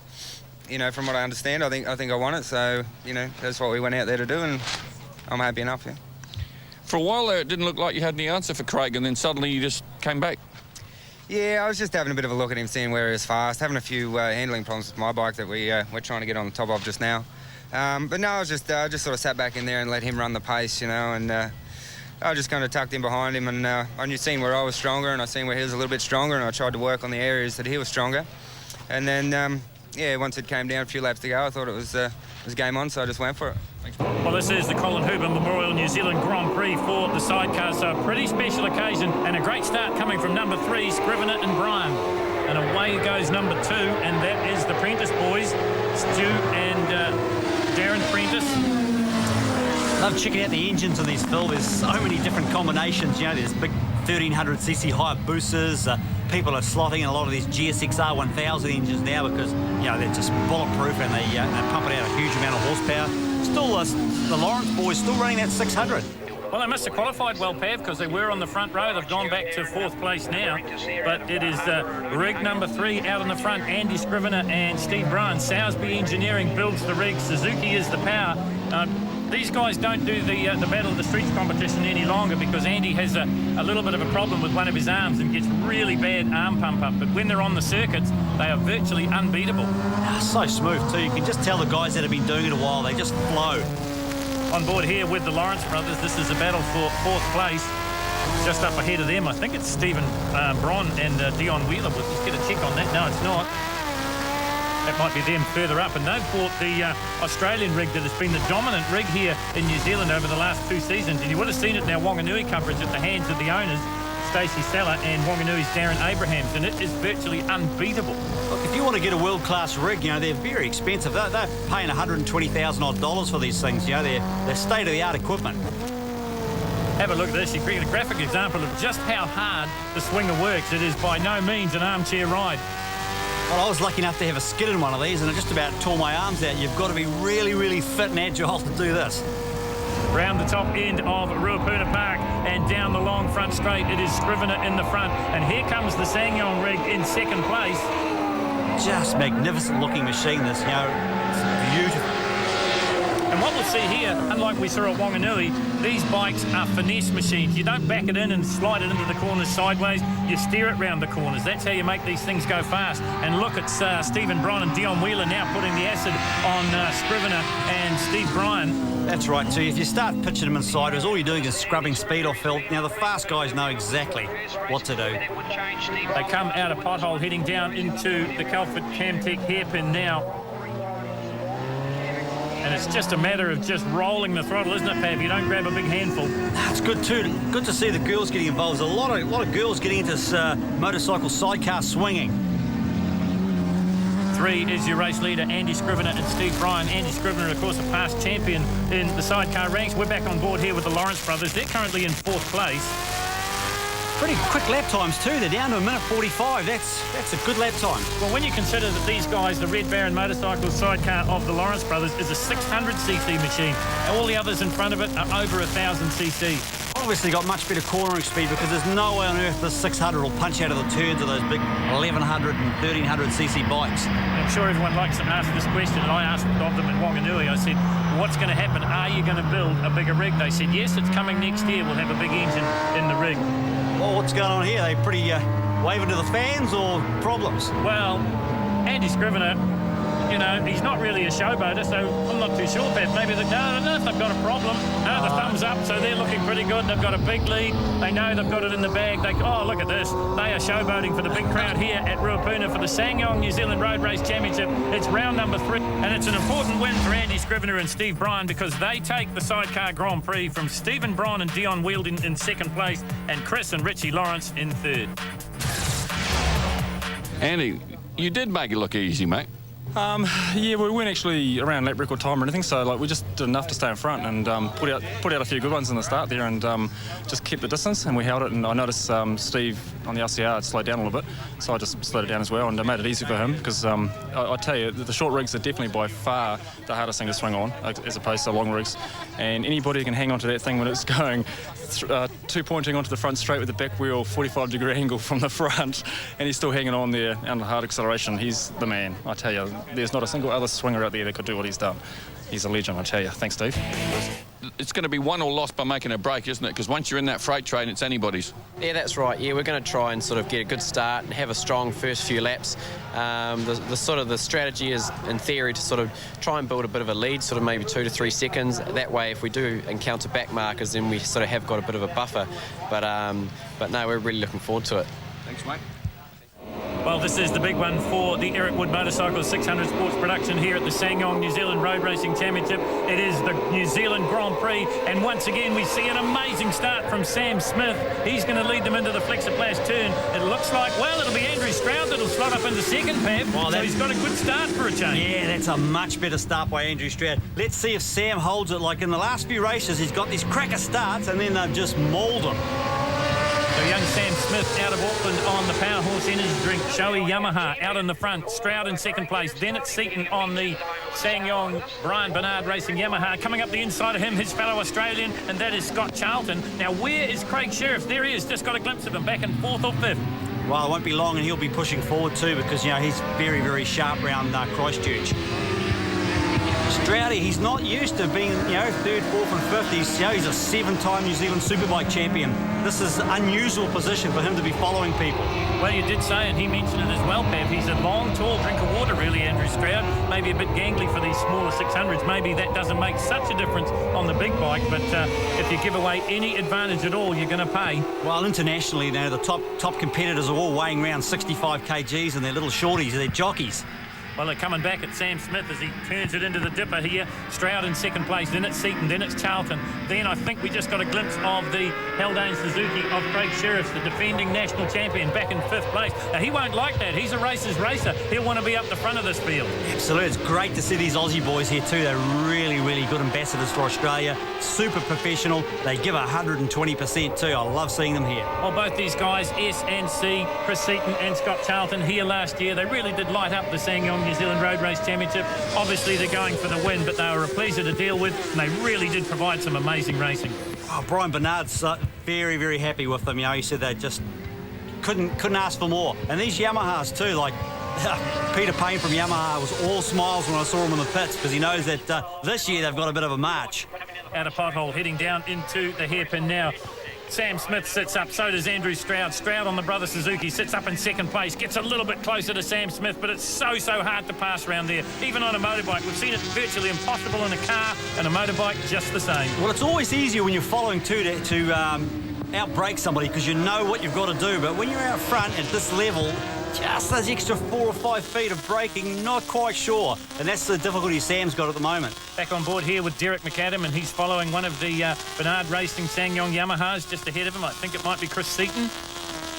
you know, from what I understand, I think I won it. So you know, that's what we went out there to do, and I'm happy enough. Yeah. For a while there, it didn't look like you had any answer for Craig, and then suddenly you just came back. Yeah, I was just having a bit of a look at him, seeing where he was fast, having a few handling problems with my bike that we're trying to get on the top of just now. But no, I was just sort of sat back in there and let him run the pace, you know, and. I just kind of tucked in behind him, and I knew seen where I was stronger, and I seen where he was a little bit stronger, and I tried to work on the areas that he was stronger. And then, yeah, once it came down a few laps to go, I thought it was game on, so I just went for it. Thanks. Well, this is the Colin Hooper Memorial New Zealand Grand Prix for the sidecar, so a pretty special occasion, and a great start coming from number 3, Scrivener and Brian. And away goes number 2, and that is the Prentice boys, Stu and Darren Prentice. Love checking out the engines in these, Phil. There's so many different combinations. You know, there's big 1300cc Hayabusas. People are slotting in a lot of these GSXR 1000 engines now because, you know, they're just bulletproof and they're pumping out a huge amount of horsepower. Still, the Lawrence boys still running that 600. Well, they must have qualified well, Pav, because they were on the front row. They've gone back to 4th place now. But it is rig number 3 out in the front, Andy Scrivener and Steve Bryan. Sowersby Engineering builds the rig. Suzuki is the power. These guys don't do the Battle of the Streets competition any longer because Andy has a little bit of a problem with one of his arms and gets really bad arm pump up. But when they're on the circuits, they are virtually unbeatable. So smooth too. You can just tell the guys that have been doing it a while, they just flow. On board here with the Lawrence brothers, this is a battle for 4th place. Just up ahead of them, I think it's Stephen Bron and Dion Wheeler. We'll just get a check on that. No, it's not. That might be them further up, and they've bought the Australian rig that has been the dominant rig here in New Zealand over the last 2 seasons, and you would have seen it in our Wanganui coverage at the hands of the owners, Stacey Seller and Wanganui's Darren Abrahams, and it is virtually unbeatable. Look, if you want to get a world-class rig, you know, they're very expensive. They're paying $120,000 odd for these things. You know, they're state-of-the-art equipment. Have a look at this. You get a graphic example of just how hard the swinger works. It is by no means an armchair ride. Well, I was lucky enough to have a skid in one of these and it just about tore my arms out. You've got to be really, really fit and agile to do this. Round the top end of Ruapuna Park and down the long front straight, it is Scrivener in the front. And here comes the Sangyong rig in 2nd place. Just magnificent looking machine, this, you know, it's beautiful. And what we'll see here, unlike we saw at Wanganui, these bikes are finesse machines. You don't back it in and slide it into the corners sideways. You steer it round the corners. That's how you make these things go fast. And look at Stephen Bron and Dion Wheeler now putting the acid on Scrivener and Steve Bryan. That's right, too. If you start pitching them in sideways, all you're doing is scrubbing speed off, Phil. Now, the fast guys know exactly what to do. They come out a pothole heading down into the Calford Camtech hairpin now. And it's just a matter of just rolling the throttle, isn't it, Pav? You don't grab a big handful. It's good too. Good to see the girls getting involved. There's a lot of girls getting into this motorcycle sidecar swinging. 3 is your race leader, Andy Scrivener and Steve Bryan. Andy Scrivener, of course, a past champion in the sidecar ranks. We're back on board here with the Lawrence brothers. They're currently in 4th place. Pretty quick lap times too. They're down to 1:45. That's a good lap time. Well, when you consider that these guys, the Red Baron Motorcycles sidecar of the Lawrence brothers, is a 600cc machine. All the others in front of it are over 1,000cc. Obviously got much better cornering speed because there's no way on earth this 600 will punch out of the turns of those big 1,100 and 1,300cc bikes. I'm sure everyone likes to ask this question, and I asked of them in Wanganui. I said, what's going to happen? Are you going to build a bigger rig? They said, yes, it's coming next year. We'll have a big engine in the rig. Well, what's going on here? Are they pretty waving to the fans or problems? Well, Andy Scrivener, you know, he's not really a showboater, so I'm not too sure, Pat. Maybe I don't know if they've got a problem. No, the thumbs up, so they're looking pretty good. They've got a big lead. They know they've got it in the bag. Oh, look at this. They are showboating for the big crowd here at Ruapuna for the Sangyong New Zealand Road Race Championship. It's round number 3, and it's an important win for Andy Scrivener and Steve Bryan because they take the sidecar Grand Prix from Stephen Bron and Dion Wheeler in 2nd place and Chris and Richie Lawrence in 3rd. Andy, you did make it look easy, mate. Yeah, we weren't actually around lap record time or anything, so like we just did enough to stay in front and put out a few good ones in the start there, and just kept the distance, and we held it. And I noticed Steve on the LCR had slowed down a little bit, so I just slowed it down as well, and it made it easy for him because I tell you, the short rigs are definitely by far the hardest thing to swing on as opposed to long rigs, and anybody who can hang on to that thing when it's going 2-pointing onto the front straight with the back wheel 45-degree angle from the front, and he's still hanging on there under hard acceleration, he's the man. I tell you, there's not a single other swinger out there that could do what he's done. He's a legend, I tell you. Thanks, Steve. It's going to be won or lost by making a break, isn't it? Because once you're in that freight train, it's anybody's. Yeah, that's right. Yeah, we're going to try and sort of get a good start and have a strong first few laps. The strategy is, in theory, to sort of try and build a bit of a lead, sort of maybe 2 to 3 seconds. That way, if we do encounter back markers, then we sort of have got a bit of a buffer. But no, we're really looking forward to it. Thanks, mate. Well, this is the big one for the Eric Wood Motorcycles 600 Sports Production here at the Ssangyong New Zealand Road Racing Championship. It is the New Zealand Grand Prix, and once again we see an amazing start from Sam Smith. He's going to lead them into the Flexoplast turn. It looks like, well, it'll be Andrew Stroud that'll slot up into second, Pav. Well, so he's got a good start for a change. Yeah, that's a much better start by Andrew Stroud. Let's see if Sam holds it. Like in the last few races, he's got these cracker starts and then they've just mauled him. So young Sam Smith out of Auckland on the Power Horse Energy Drink. Shoei Yamaha out in the front. Stroud in second place. Then it's Seaton on the Ssangyong Brian Bernard Racing Yamaha. Coming up the inside of him, his fellow Australian, and that is Scott Charlton. Now, where is Craig Sheriff? There he is. Just got a glimpse of him back in 4th or 5th. Well, it won't be long and he'll be pushing forward too because, you know, he's very, very sharp round Christchurch. Stroudy, he's not used to being, 3rd, 4th and 5th. He's a 7-time New Zealand Superbike champion. This is an unusual position for him to be following people. Well, you did say, and he mentioned it as well, Pav, he's a long, tall drink of water, really, Andrew Stroud. Maybe a bit gangly for these smaller 600s. Maybe that doesn't make such a difference on the big bike, but if you give away any advantage at all, you're going to pay. Well, internationally, the top competitors are all weighing around 65 kgs and they're little shorties, they're jockeys. Well, they're coming back at Sam Smith as he turns it into the dipper here. Stroud in second place, then it's Seaton, then it's Charlton. Then I think we just got a glimpse of the Haldane Suzuki of Craig Sheriff, the defending national champion, back in 5th place. Now, he won't like that. He's a racer's racer. He'll want to be up the front of this field. Absolutely. It's great to see these Aussie boys here too. They're really, really good ambassadors for Australia. Super professional. They give 120% too. I love seeing them here. Well, both these guys, SNC, Chris Seaton and Scott Charlton, here last year, they really did light up the Ssangyong New Zealand Road Race Championship. Obviously, they're going for the win, but they were a pleasure to deal with, and they really did provide some amazing racing. Oh, Brian Bernard's very, very happy with them. He said they just couldn't ask for more. And these Yamahas too, like Peter Payne from Yamaha was all smiles when I saw him in the pits because he knows that this year they've got a bit of a march. Out of pothole, heading down into the hairpin now. Sam Smith sits up, so does Andrew Stroud. Stroud on the brother Suzuki sits up in second place, gets a little bit closer to Sam Smith, but it's so hard to pass around there, even on a motorbike. We've seen it virtually impossible in a car, and a motorbike just the same. Well, it's always easier when you're following to outbrake somebody because you know what you've got to do, but when you're out front at this level, just those extra 4 or 5 feet of braking, not quite sure. And that's the difficulty Sam's got at the moment. Back on board here with Derek McAdam, and he's following one of the Bernard Racing Ssangyong Yamahas just ahead of him. I think it might be Chris Seaton.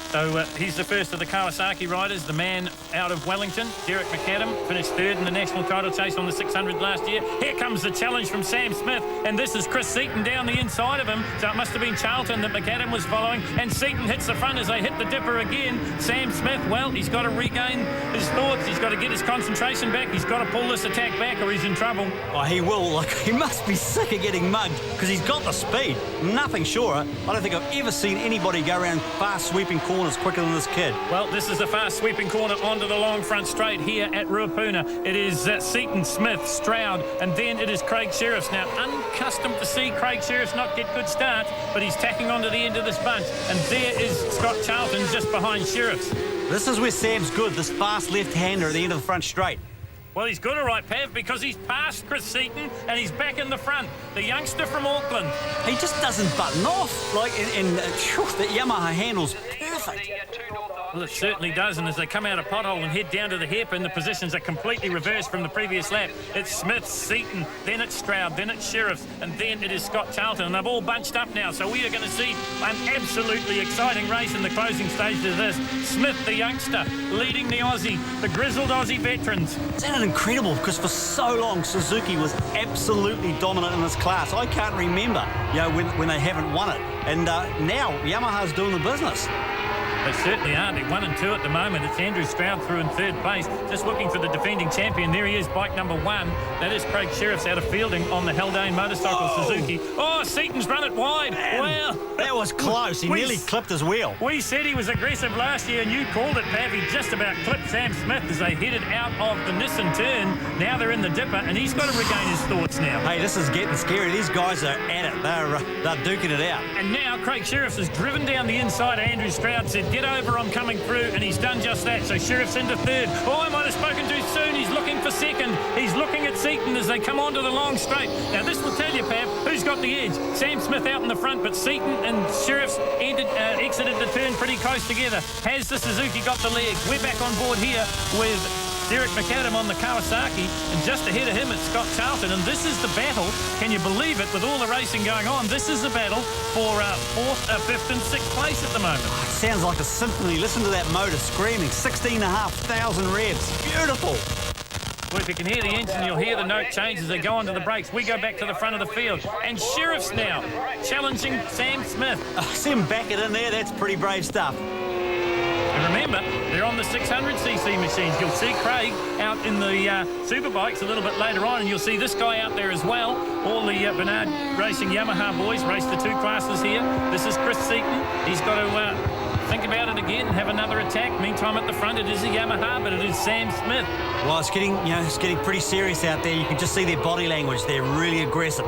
So he's the first of the Kawasaki riders, the man out of Wellington. Derek McAdam finished 3rd in the national title chase on the 600 last year. Here comes the challenge from Sam Smith, and this is Chris Seaton down the inside of him. So it must have been Charlton that McAdam was following, and Seaton hits the front as they hit the dipper again. Sam Smith, well, he's got to regain his thoughts. He's got to get his concentration back. He's got to pull this attack back or he's in trouble. Oh, he will. He must be sick of getting mugged because he's got the speed. Nothing surer. I don't think I've ever seen anybody go around fast sweeping corners quicker than this kid. Well, this is the fast sweeping corner onto the long front straight here at Ruapuna. It is Seaton, Smith, Stroud, and then it is Craig Sheriff. Now, unaccustomed to see Craig Sheriff not get good starts, but he's tacking onto the end of this bunch. And there is Scott Charlton just behind Sheriff. This is where Sam's good, this fast left-hander at the end of the front straight. Well, he's good, all right, Pav, because he's past Chris Seaton and he's back in the front. The youngster from Auckland. He just doesn't button off. The Yamaha handles perfect. Well, it certainly does, and as they come out of pothole and head down to the hairpin, the positions are completely reversed from the previous lap. It's Smith, Seaton, then it's Stroud, then it's Sheriffs, and then it is Scott Charlton, and they've all bunched up now, so we are going to see an absolutely exciting race in the closing stages of this. Smith, the youngster, leading the Aussie, the grizzled Aussie veterans. Isn't it incredible? Because for so long, Suzuki was absolutely dominant in this class. I can't remember, when they haven't won it. And now Yamaha's doing the business. They certainly are. They're 1 and 2 at the moment. It's Andrew Stroud through in third place, just looking for the defending champion. There he is, bike number 1. That is Craig Sheriffs out of fielding on the Haldane motorcycle. Whoa. Suzuki. Oh, Seaton's run it wide. Man, well, that was close. He nearly clipped his wheel. We said he was aggressive last year, and you called it, Pav. He just about clipped Sam Smith as they headed out of the Nissan turn. Now they're in the dipper, and he's got to regain his thoughts now. Hey, this is getting scary. These guys are at it. They're duking it out. And now Craig Sheriffs has driven down the inside. Andrew Stroud said, "Get over, I'm coming through," and he's done just that. So Sheriff's into third. Oh, I might have spoken too soon. He's looking for second. He's looking at Seaton as they come onto the long straight. Now this will tell you, Pav, who's got the edge. Sam Smith out in the front, but Seaton and Sheriff's exited the turn pretty close together. Has the Suzuki got the leg? We're back on board here with Derek McAdam on the Kawasaki, and just ahead of him it's Scott Charlton, and this is the battle. Can you believe it? With all the racing going on, this is the battle for 4th, 5th and 6th place at the moment. Oh, it sounds like a symphony. Listen to that motor screaming. 16,500 revs. Beautiful. Well, if you can hear the engine, you'll hear the note change as they go onto the brakes. We go back to the front of the field, and Sheriff's now challenging Sam Smith. Oh, see him back it in there. That's pretty brave stuff. And remember, they're on the 600cc machines. You'll see Craig out in the superbikes a little bit later on, and you'll see this guy out there as well. All the Bernard Racing Yamaha boys race the 2 classes here. This is Chris Seaton. He's got to think about it again and have another attack. Meantime, at the front, it is a Yamaha, but it is Sam Smith. Well, it's getting pretty serious out there. You can just see their body language. They're really aggressive.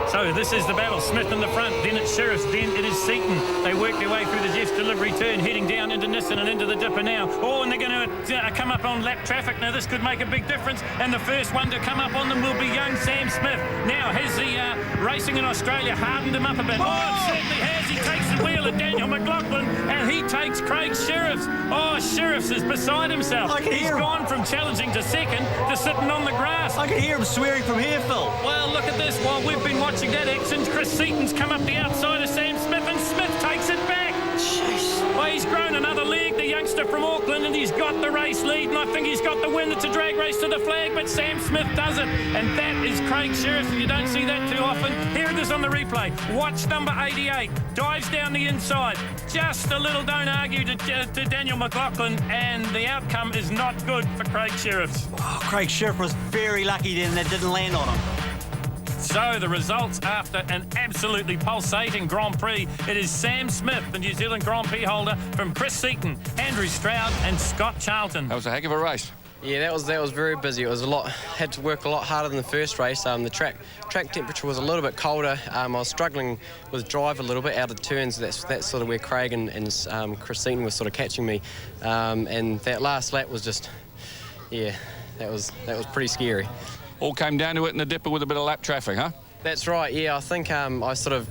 So this is the battle. Smith in the front, then it's Sheriffs, then it is Seaton. They work their way through the Jeff's delivery turn, heading down into Nissan and into the dipper now. Oh, and they're going to come up on lap traffic. Now this could make a big difference, and the first one to come up on them will be young Sam Smith. Now, has the racing in Australia hardened him up a bit? Oh, it certainly has. He takes the wheel at Daniel McLaughlin, and he takes Craig Sheriffs. Oh, Sheriffs is beside himself. He's gone from challenging to second to sitting on the grass. I can hear him swearing from here, Phil. Well, look at this. While we've been watching that action, Chris Seaton's come up the outside of Sam Smith, and Smith takes it back. Jeez. Well, he's grown another leg, the youngster from Auckland, and he's got the race lead, and I think he's got the win. It's a drag race to the flag, but Sam Smith does it, and that is Craig Sheriff, and you don't see that too often. Here it is on the replay. Watch number 88, dives down the inside. Just a little don't argue to Daniel McLaughlin, and the outcome is not good for Craig Sheriff. Oh, Craig Sheriff was very lucky then that didn't land on him. So the results after an absolutely pulsating Grand Prix, it is Sam Smith, the New Zealand Grand Prix holder, from Chris Seaton, Andrew Stroud and Scott Charlton. That was a heck of a race. Yeah, that was very busy. It was had to work a lot harder than the first race. The track temperature was a little bit colder. I was struggling with drive a little bit out of the turns. That's sort of where Craig and Chris Seaton was sort of catching me. And that last lap was just, yeah, that was pretty scary. All came down to it in the dipper with a bit of lap traffic, huh? That's right, yeah. I think I sort of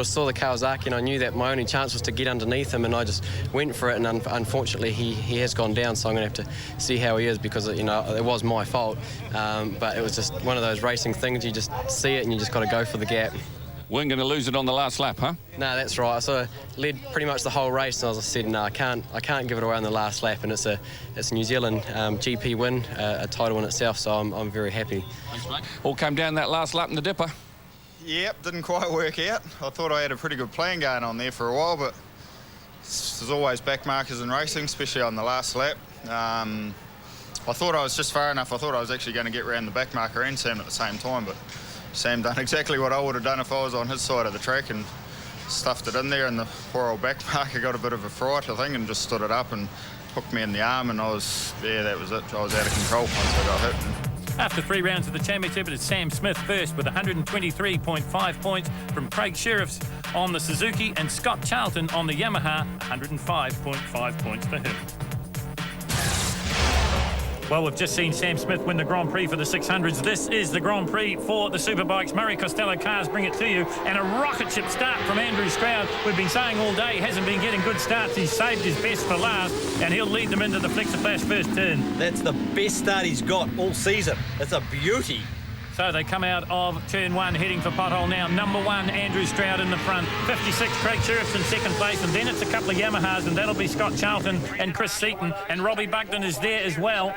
saw the Kawasaki, and I knew that my only chance was to get underneath him, and I just went for it, and unfortunately he has gone down, so I'm going to have to see how he is, because it was my fault, but it was just one of those racing things. You just see it and you just got to go for the gap. Weren't going to lose it on the last lap, huh? No, that's right. I sort of led pretty much the whole race, and as I said, no, I can't give it away on the last lap, and it's a New Zealand GP win, a title in itself, so I'm very happy. Thanks, mate. All came down that last lap in the dipper. Yep, didn't quite work out. I thought I had a pretty good plan going on there for a while, but there's always back markers in racing, especially on the last lap. I thought I was just far enough. I thought I was actually going to get around the back marker and Sam at the same time, but Sam done exactly what I would have done if I was on his side of the track and stuffed it in there, and the poor old back marker got a bit of a fright, I think, and just stood it up and hooked me in the arm, and that was it. I was out of control once I got hit. After 3 rounds of the championship, it is Sam Smith first with 123.5 points from Craig Sheriffs on the Suzuki, and Scott Charlton on the Yamaha, 105.5 points for him. Well, we've just seen Sam Smith win the Grand Prix for the 600s. This is the Grand Prix for the Superbikes. Murray Costello cars bring it to you. And a rocket ship start from Andrew Stroud. We've been saying all day he hasn't been getting good starts. He's saved his best for last, and he'll lead them into the Flexiflash first turn. That's the best start he's got all season. It's a beauty. So they come out of turn 1, heading for pothole now. Number 1, Andrew Stroud in the front. 56, Craig Sheriff's in second place. And then it's a couple of Yamahas, and that'll be Scott Charlton and Chris Seaton. And Robbie Bugden is there as well.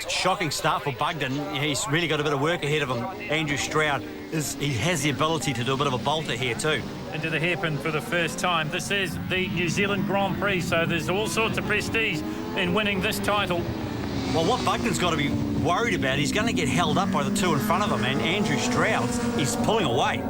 Shocking start for Bugden. He's really got a bit of work ahead of him. Andrew Stroud, he has the ability to do a bit of a bolter here too. Into the hairpin for the first time. This is the New Zealand Grand Prix, so there's all sorts of prestige in winning this title. Well, what Bugden's got to be worried about, he's going to get held up by the two in front of him, and Andrew Stroud, he's pulling away.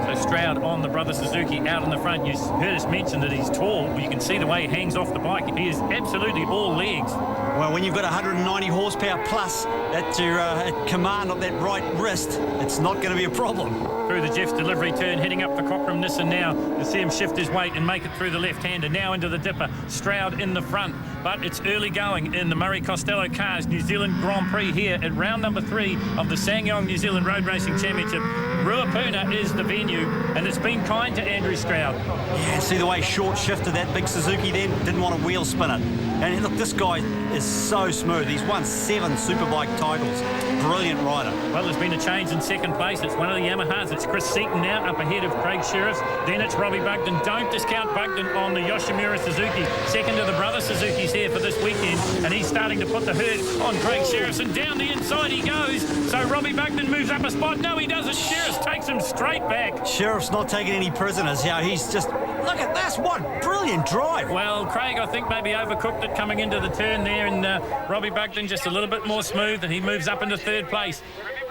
So Stroud on the Brother Suzuki out in the front. You heard us mention that he's tall. Well, you can see the way he hangs off the bike. He is absolutely all legs. Well, when you've got 190 horsepower plus at your command of that right wrist, it's not going to be a problem. Through the Jeff's delivery turn, heading up the Cockram Nissan now. You see him shift his weight and make it through the left-hander. Now into the dipper. Stroud in the front. But it's early going in the Murray Costello Cars New Zealand Grand Prix here at round number 3 of the Sangyong New Zealand Road Racing Championship. Ruapuna is the venue, and it's been kind to Andrew Stroud. Yeah, see the way short shifted that big Suzuki then? Didn't want to wheel spin it. And look, this guy is so smooth. He's won 7 Superbike titles. Brilliant rider. Well, there's been a change in second place. It's one of the Yamahas. It's Chris Seaton now up ahead of Craig Sheriffs. Then it's Robbie Bugden. Don't discount Bugden on the Yoshimura Suzuki. Second to the Brother Suzuki's here for this weekend. And he's starting to put the hurt on Craig Sheriffs. And down the inside he goes. So Robbie Bugden moves up a spot. No, he doesn't. Sheriffs takes him straight back. Sheriff's not taking any prisoners. Yeah, he's just... Look at this. What brilliant drive. Well, Craig, I think maybe overcooked it coming into the turn there. And Robbie Bugden just a little bit more smooth. And he moves up into third place.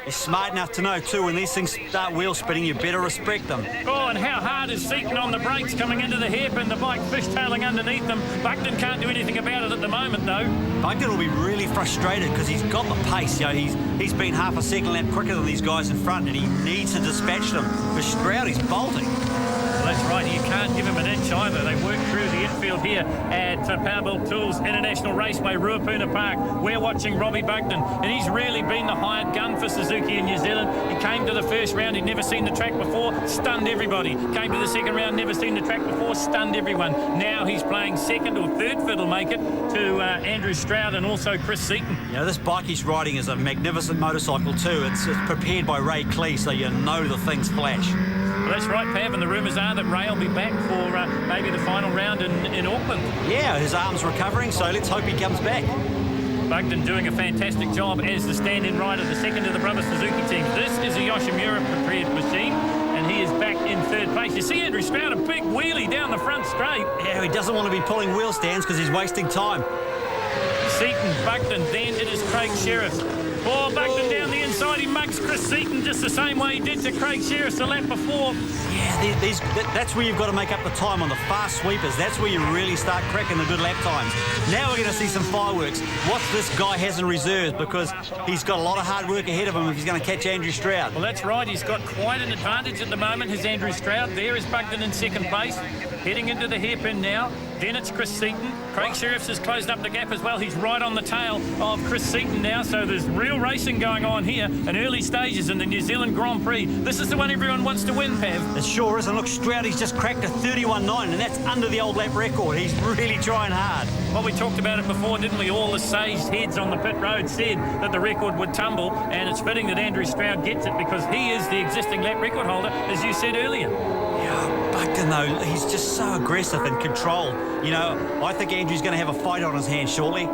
He's smart enough to know, too, when these things start wheel spinning, you better respect them. Oh, and how hard is Seaton on the brakes coming into the hairpin, the bike fishtailing underneath them. Bugden can't do anything about it at the moment, though. Bugden will be really frustrated because he's got the pace. You know, he's been half a second lap quicker than these guys in front, and he needs to dispatch them. For Stroud, he's bolting. Well, that's right. You can't give him an inch either. They work through the infield here at Powerbuilt Tools International Raceway, Ruapuna Park. We're watching Robbie Bugden, and he's really been the hired gun for Suzuki in New Zealand. He came to the first round, he'd never seen the track before, stunned everybody. Came to the second round, never seen the track before, stunned everyone. Now he's playing second or third fiddle, make it, to Andrew Stroud and also Chris Seaton. You know, this bike he's riding is a magnificent motorcycle too. It's prepared by Ray Clee, so you know the things flash. Well, that's right, Pav, and the rumours are that Ray will be back for maybe the final round in Auckland. Yeah, his arm's recovering, so let's hope he comes back. Bugden doing a fantastic job as the stand-in rider, the second of the Brother Suzuki team. This is a Yoshimura prepared machine, and he is back in third place. You see Andrew Stroud, a big wheelie down the front straight. Yeah, he doesn't want to be pulling wheel stands because he's wasting time. Seaton, Bugden, then it is Craig Sheriff. Oh, Bugden down the inside, he mugs Chris Seaton just the same way he did to Craig Sheriff the lap before. Yeah, that's where you've got to make up the time on the fast sweepers. That's where you really start cracking the good lap times. Now we're going to see some fireworks. What this guy has in reserve, because he's got a lot of hard work ahead of him if he's going to catch Andrew Stroud. Well, that's right. He's got quite an advantage at the moment, his Andrew Stroud. There is Bugden in second place, heading into the hairpin now. Then it's Chris Seaton. Craig Sheriffs has closed up the gap as well. He's right on the tail of Chris Seaton now, so there's real racing going on here in early stages in the New Zealand Grand Prix. This is the one everyone wants to win, Pav. It sure is, and look, Stroud, he's just cracked a 31.9, and that's under the old lap record. He's really trying hard. Well, we talked about it before, didn't we? All the saged heads on the pit road said that the record would tumble, and it's fitting that Andrew Stroud gets it because he is the existing lap record holder, as you said earlier. Yeah, Bugden, though, he's just so aggressive and controlled. You know, I think Andrew's going to have a fight on his hands shortly.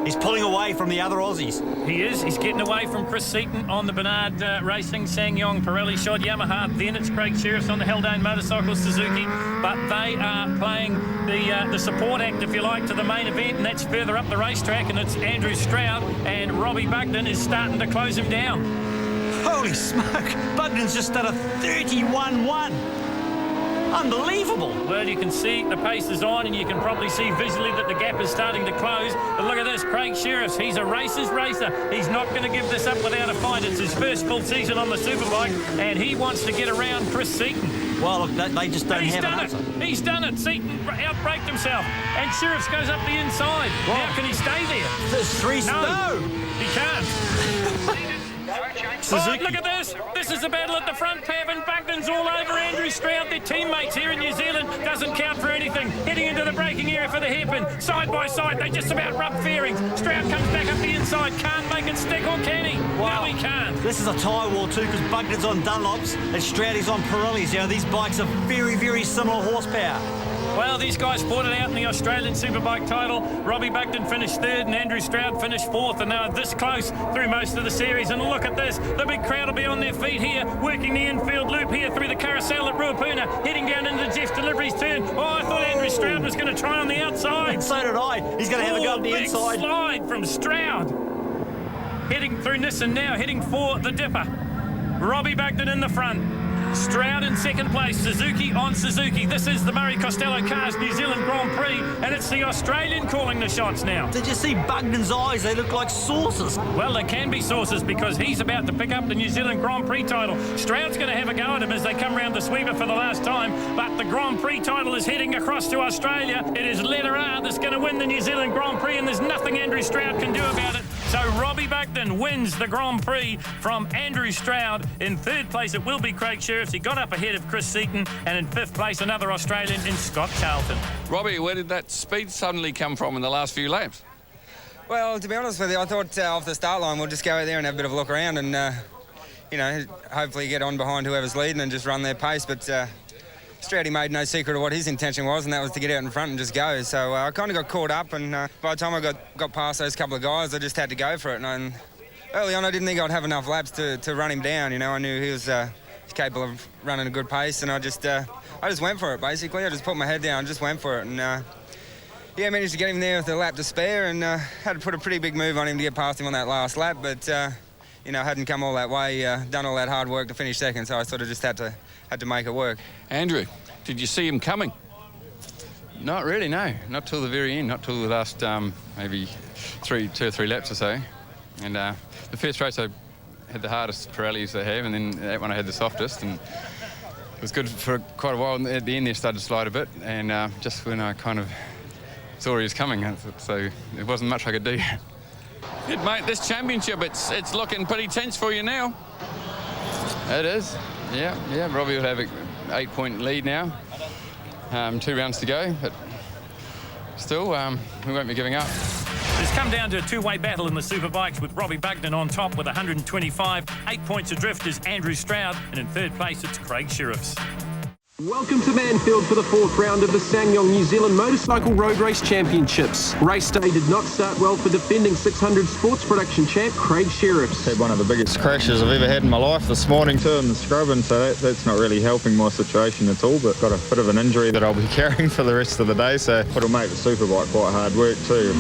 He's pulling away from the other Aussies. He is. He's getting away from Chris Seaton on the Bernard Racing Sangyong Pirelli Shod Yamaha. Then it's Craig Sheriffs on the Haldane Motorcycle Suzuki. But they are playing the support act, if you like, to the main event, and that's further up the racetrack, and it's Andrew Stroud, and Robbie Bugden is starting to close him down. Holy smoke! Bugden's just done a 31.1. Unbelievable. Well, you can see the pace is on, and you can probably see visually that the gap is starting to close. But look at this, Craig Sheriffs. He's a racer's racer. He's not going to give this up without a fight. It's his first full season on the Superbike, and he wants to get around Chris Seaton. Well, look, they just don't have an answer. He's done it. Seaton outbraked himself. And Sheriffs goes up the inside. What? Now can he stay there? There's three... No, he can't. Suzuki. Oh, look at this. This is the battle at the front. Pavan Bugden's all over Andrew Stroud. Their teammates here in New Zealand. Doesn't count for anything. Heading into the braking area for the hairpin. Side by side, they just about rub fairings. Stroud comes back up the inside. Can't make it stick, or can he? Wow. No, he can't. This is a tyre war too, because Bugden's on Dunlops and Stroudy's on Pirellis. You know, these bikes are very, very similar horsepower. Well, these guys fought it out in the Australian Superbike title. Robbie Bugden finished third and Andrew Stroud finished fourth, and they are this close through most of the series. And look at this. The big crowd will be on their feet here, working the infield loop here through the carousel at Ruapuna, heading down into Jeff Delivery's turn. Oh, I thought Andrew Stroud was going to try on the outside. And so did I. He's going to have a go on the big inside. Slide from Stroud. Heading through Nissan now, heading for the Dipper. Robbie Bugden in the front. Stroud in second place, Suzuki on Suzuki. This is the Murray Costello Cars New Zealand Grand Prix, and it's the Australian calling the shots now. Did you see Bugden's eyes? They look like saucers. Well, they can be saucers because he's about to pick up the New Zealand Grand Prix title. Stroud's going to have a go at him as they come round the sweeper for the last time, but the Grand Prix title is heading across to Australia. It is letter R that's going to win the New Zealand Grand Prix, and there's nothing Andrew Stroud can do about it. So Robbie Bugden wins the Grand Prix from Andrew Stroud. In third place, it will be Craig Sheriffs. He got up ahead of Chris Seaton, and in fifth place, another Australian in Scott Charlton. Robbie, where did that speed suddenly come from in the last few laps? Well, to be honest with you, I thought off the start line we'll just go out there and have a bit of a look around and, you know, hopefully get on behind whoever's leading and just run their pace. But Stroudy made no secret of what his intention was, and that was to get out in front and just go. So I kind of got caught up, and by the time I got past those couple of guys, I just had to go for it. And early on, I didn't think I'd have enough laps to run him down. You know, I knew he was capable of running a good pace, and I just went for it, basically. I just put my head down and just went for it. And, yeah, managed to get him there with a lap to spare, and had to put a pretty big move on him to get past him on that last lap. But, you know, hadn't come all that way, done all that hard work to finish second, so I sort of just had to make it work. Andrew, did you see him coming? Not really, no. Not till the very end, not till the last maybe 2 or 3 laps or so. And the first race I had the hardest Pirellis they have, and then that one I had the softest, and it was good for quite a while. And at the end there started to slide a bit, and just when I kind of saw he was coming, so there wasn't much I could do. Good, mate, this championship, it's looking pretty tense for you now. It is, yeah. Robbie will have an 8-point lead now. 2 rounds to go, but still, we won't be giving up. It's come down to a two-way battle in the Superbikes with Robbie Bugden on top with 125. 8 points adrift is Andrew Stroud, and in third place it's Craig Sheriffs. Welcome to Manfeild for the 4th round of the Ssangyong New Zealand Motorcycle Road Race Championships. Race day did not start well for defending 600 sports production champ Craig Sheriffs. Had one of the biggest crashes I've ever had in my life this morning too in the scrubbing, so that's not really helping my situation at all, but got a bit of an injury that I'll be carrying for the rest of the day, so it'll make the Superbike quite hard work too.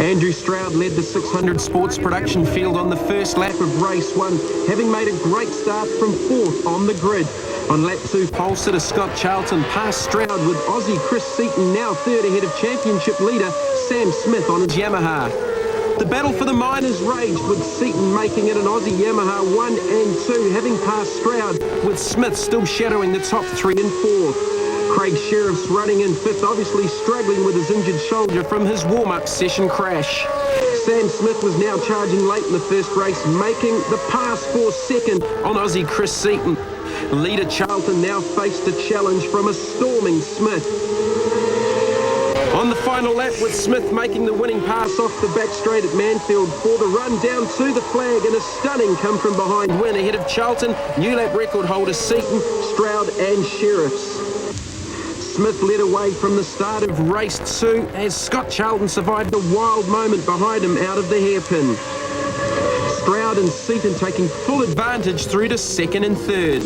Andrew Stroud led the 600 sports production field on the first lap of race 1, having made a great start from 4th on the grid. On lap 2, pole sitter Scott Charlton passed Stroud with Aussie Chris Seaton now 3rd ahead of championship leader Sam Smith on his Yamaha. The battle for the minors raged with Seaton making it an Aussie Yamaha 1 and 2, having passed Stroud, with Smith still shadowing the top 3 and 4th. Craig Sheriffs running in 5th, obviously struggling with his injured shoulder from his warm-up session crash. Sam Smith was now charging late in the first race, making the pass for second on Aussie Chris Seaton. Leader Charlton now faced a challenge from a storming Smith. On the final lap, with Smith making the winning pass off the back straight at Manfeild for the run down to the flag, and a stunning come from behind win ahead of Charlton, new lap record holder Seaton, Stroud and Sheriffs. Smith led away from the start of race 2 as Scott Charlton survived a wild moment behind him out of the hairpin. Stroud and Seaton taking full advantage through to 2nd and 3rd.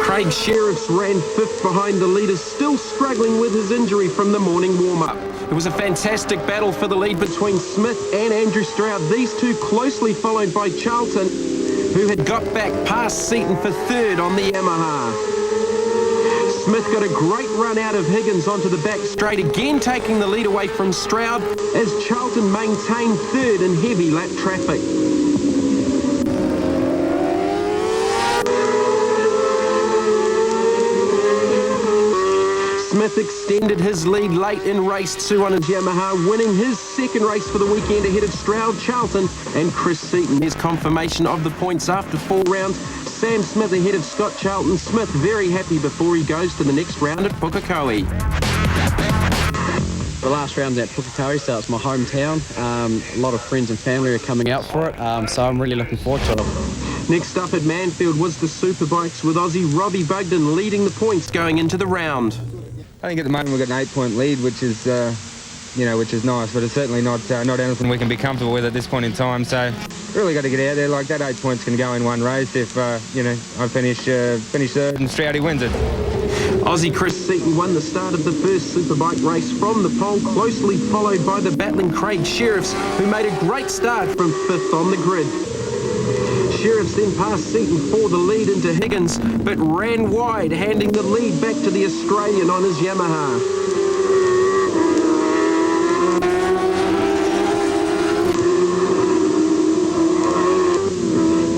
Craig Sheriffs ran 5th behind the leaders, still struggling with his injury from the morning warm-up. It was a fantastic battle for the lead between Smith and Andrew Stroud, these two closely followed by Charlton, who had got back past Seaton for 3rd on the Yamaha. Smith got a great run out of Higgins onto the back straight, again taking the lead away from Stroud as Charlton maintained third in heavy lap traffic. Smith extended his lead late in race 2 on his Yamaha, winning his second race for the weekend ahead of Stroud, Charlton and Chris Seaton. There's confirmation of the points after 4 rounds. Sam Smith ahead of Scott Charlton. Smith very happy before he goes to the next round at Pukekohe. The last round at Pukekohe, so it's my hometown. A lot of friends and family are coming out for it, so I'm really looking forward to it. Next up at Manfeild was the Superbikes with Aussie Robbie Bugden leading the points going into the round. I think at the moment we've got an 8-point lead, which is, which is nice, but it's certainly not anything we can be comfortable with at this point in time. So really got to get out there. Like that 8 points can go in one race if I finish third and Stroudy wins it. Aussie Chris Seaton won the start of the first Superbike race from the pole, closely followed by the battling Craig Sheriffs, who made a great start from 5th on the grid. Sheriffs then passed Seaton for the lead into Higgins, but ran wide, handing the lead back to the Australian on his Yamaha.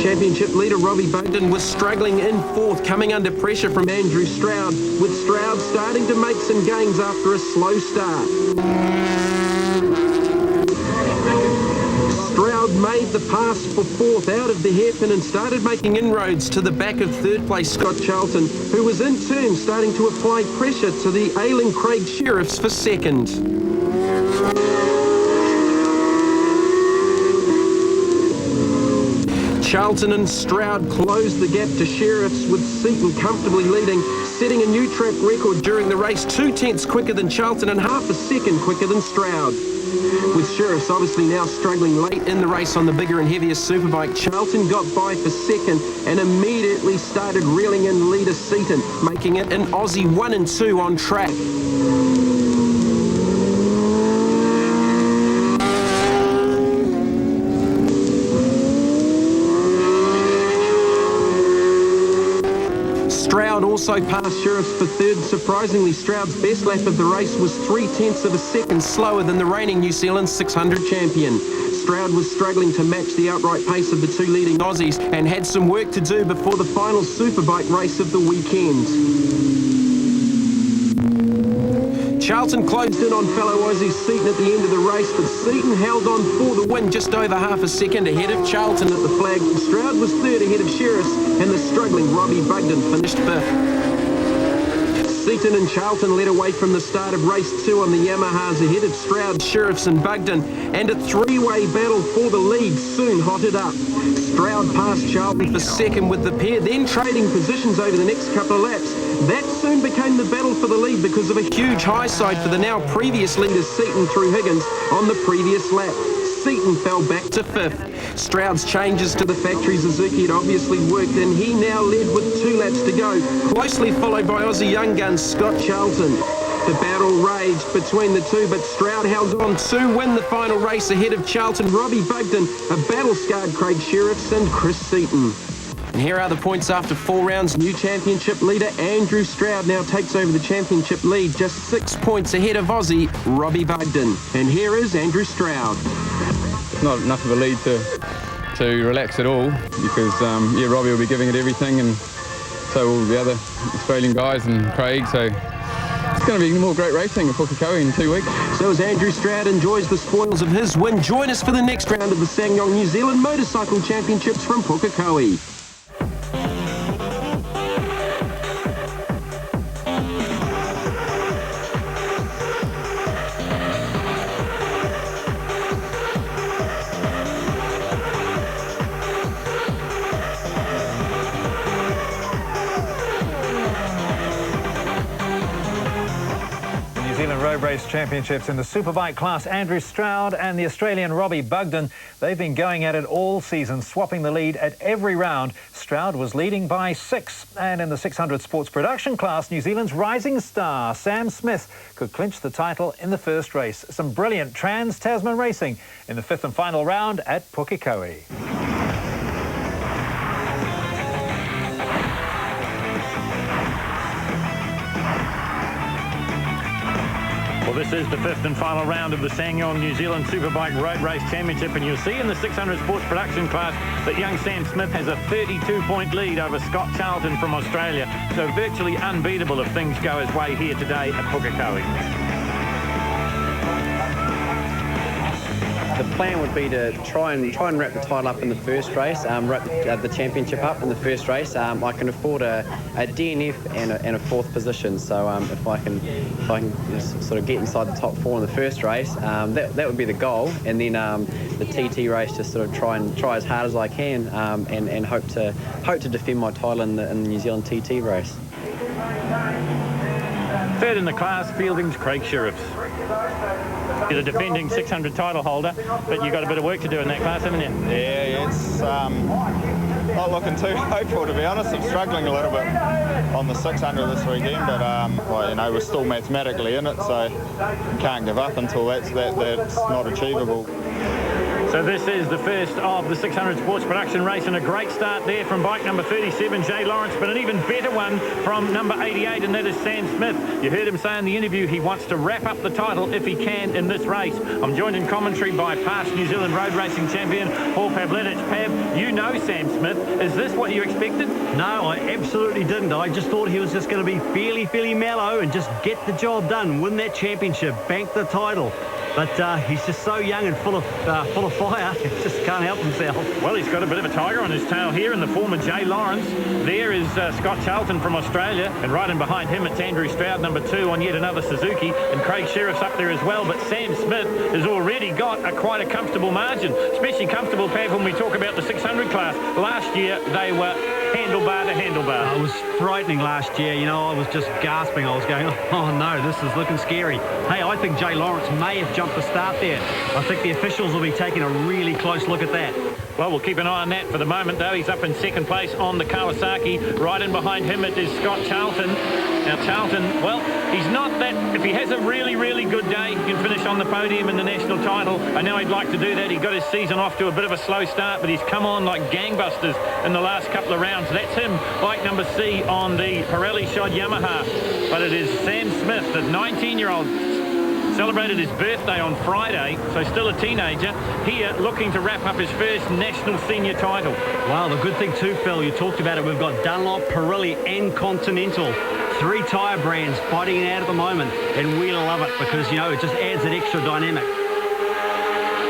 Championship leader Robbie Bugden was struggling in 4th, coming under pressure from Andrew Stroud, with Stroud starting to make some gains after a slow start. Stroud made the pass for 4th out of the hairpin and started making inroads to the back of 3rd place Scott Charlton, who was in turn starting to apply pressure to the ailing Craig Sheriffs for 2nd. Charlton and Stroud closed the gap to Sheriffs, with Seaton comfortably leading, setting a new track record during the race, 2 tenths quicker than Charlton and half a second quicker than Stroud. With Sheriffs obviously now struggling late in the race on the bigger and heavier Superbike, Charlton got by for 2nd and immediately started reeling in leader Seaton, making it an Aussie 1 and 2 on track. Stroud also passed Sheriffs for 3rd. Surprisingly, Stroud's best lap of the race was 3 tenths of a second slower than the reigning New Zealand 600 champion. Stroud was struggling to match the outright pace of the 2 leading Aussies and had some work to do before the final Superbike race of the weekend. Charlton closed in on fellow Aussie Seaton at the end of the race, but Seaton held on for the win just over half a second ahead of Charlton at the flag. Stroud was 3rd ahead of Sheriffs, and the struggling Robbie Bugden finished 5th. Seaton and Charlton led away from the start of race 2 on the Yamahas ahead of Stroud, Sheriffs and Bugden, and a 3-way battle for the lead soon hotted up. Stroud passed Charlton for 2nd with the pair, then trading positions over the next couple of laps. That soon became the battle for the lead because of a huge high side for the now previous leader Seaton through Higgins on the previous lap. Seaton fell back to 5th. Stroud's changes to the factory Suzuki had obviously worked, and he now led with 2 laps to go, closely followed by Aussie young guns Scott Charlton. The battle raged between the two, but Stroud held on to win the final race ahead of Charlton, Robbie Bugden, a battle-scarred Craig Sheriffs and Chris Seaton. And here are the points after 4 rounds. New championship leader Andrew Stroud now takes over the championship lead, just 6 points ahead of Aussie Robbie Bugden. And here is Andrew Stroud. It's not enough of a lead to relax at all, because Robbie will be giving it everything, and so will the other Australian guys and Craig. So it's going to be more great racing at Pukekohe in 2 weeks. So as Andrew Stroud enjoys the spoils of his win, join us for the next round of the Ssangyong New Zealand Motorcycle Championships from Pukekohe. Road Race Championships in the Superbike class, Andrew Stroud and the Australian Robbie Bugden. They've been going at it all season, swapping the lead at every round. Stroud was leading by 6. And in the 600 sports production class, New Zealand's rising star, Sam Smith, could clinch the title in the first race. Some brilliant Trans-Tasman racing in the 5th and final round at Pukekohe. This is the fifth and final round of the Ssangyong New Zealand Superbike Road Race Championship, and you'll see in the 600 sports production class that young Sam Smith has a 32-point lead over Scott Charlton from Australia. So virtually unbeatable if things go his way here today at Pukekohe. The plan would be to try and wrap the title up in the first race, wrap the championship up in the first race. I can afford a DNF and a fourth position, so if I can just sort of get inside the top four in the first race, that would be the goal. And then the TT race, just sort of try as hard as I can, and hope to defend my title in the New Zealand TT race. Third in the class, Fielding's Craig Sheriffs. You're the defending 600 title holder, but you've got a bit of work to do in that class, haven't you? Yeah, it's not looking too hopeful, to be honest. I'm struggling a little bit on the 600 this weekend, but well, you know, we're still mathematically in it, so you can't give up until that's not achievable. So this is the first of the 600 sports production race, and a great start there from bike number 37, Jay Lawrence, but an even better one from number 88, and that is Sam Smith. You heard him say in the interview he wants to wrap up the title if he can in this race. I'm joined in commentary by past New Zealand road racing champion Paul Pavlenich. Pav, you know Sam Smith. Is this what you expected? No, I absolutely didn't. I just thought he was just going to be fairly mellow and just get the job done, win that championship, bank the title. But he's just so young and full of fire, he just can't help himself. Well, he's got a bit of a tiger on his tail here in the form of Jay Lawrence. There is Scott Charlton from Australia, and right in behind him it's Andrew Stroud, number 2 on yet another Suzuki, and Craig Sheriff's up there as well. But Sam Smith has already got quite a comfortable margin, especially comfortable, Pav, when we talk about the 600 class. Last year they were handlebar to handlebar. It was frightening last year, you know. I was just gasping. I was going, oh no, this is looking scary. Hey, I think Jay Lawrence may have jumped the start there. I think the officials will be taking a really close look at that. Well, we'll keep an eye on that for the moment, though. He's up in second place on the Kawasaki. Right in behind him it is Scott Charlton. Now, Charlton, well, he's not that... If he has a really good day, he can finish on the podium in the national title. I know he'd like to do that. He got his season off to a bit of a slow start, but he's come on like gangbusters in the last couple of rounds. That's him, bike number C on the Pirelli Shod Yamaha. But it is Sam Smith, the 19-year-old, celebrated his birthday on Friday, so still a teenager, here looking to wrap up his first national senior title. Wow, the good thing too, Phil, you talked about it, we've got Dunlop, Pirelli and Continental. 3 tyre brands fighting it out at the moment, and we love it because, you know, it just adds an extra dynamic.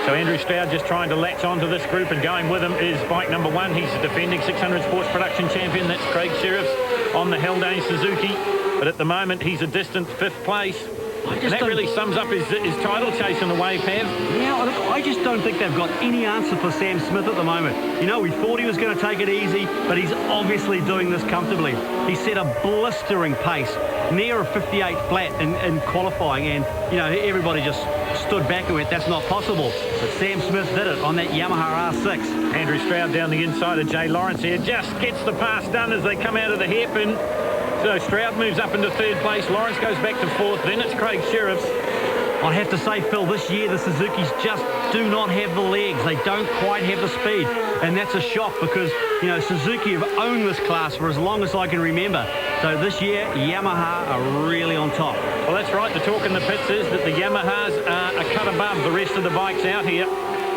So Andrew Stroud just trying to latch onto this group, and going with him is bike number 1. He's the defending 600 sports production champion. That's Craig Sheriffs on the Haldane Suzuki. But at the moment, he's a distant 5th place. And that really sums up his title chase in a way, Pav. Yeah, look, I just don't think they've got any answer for Sam Smith at the moment. You know, we thought he was going to take it easy, but he's obviously doing this comfortably. He set a blistering pace, near a 58 flat in qualifying, and, you know, everybody just stood back and went, that's not possible. But Sam Smith did it on that Yamaha R6. Andrew Stroud down the inside of Jay Lawrence here, just gets the pass done as they come out of the hairpin. So Stroud moves up into 3rd place, Lawrence goes back to 4th, then it's Craig Sheriffs. I have to say, Phil, this year the Suzukis just do not have the legs. They don't quite have the speed. And that's a shock because, you know, Suzuki have owned this class for as long as I can remember. So this year, Yamaha are really on top. Well, that's right. The talk in the pits is that the Yamahas are a cut above the rest of the bikes out here.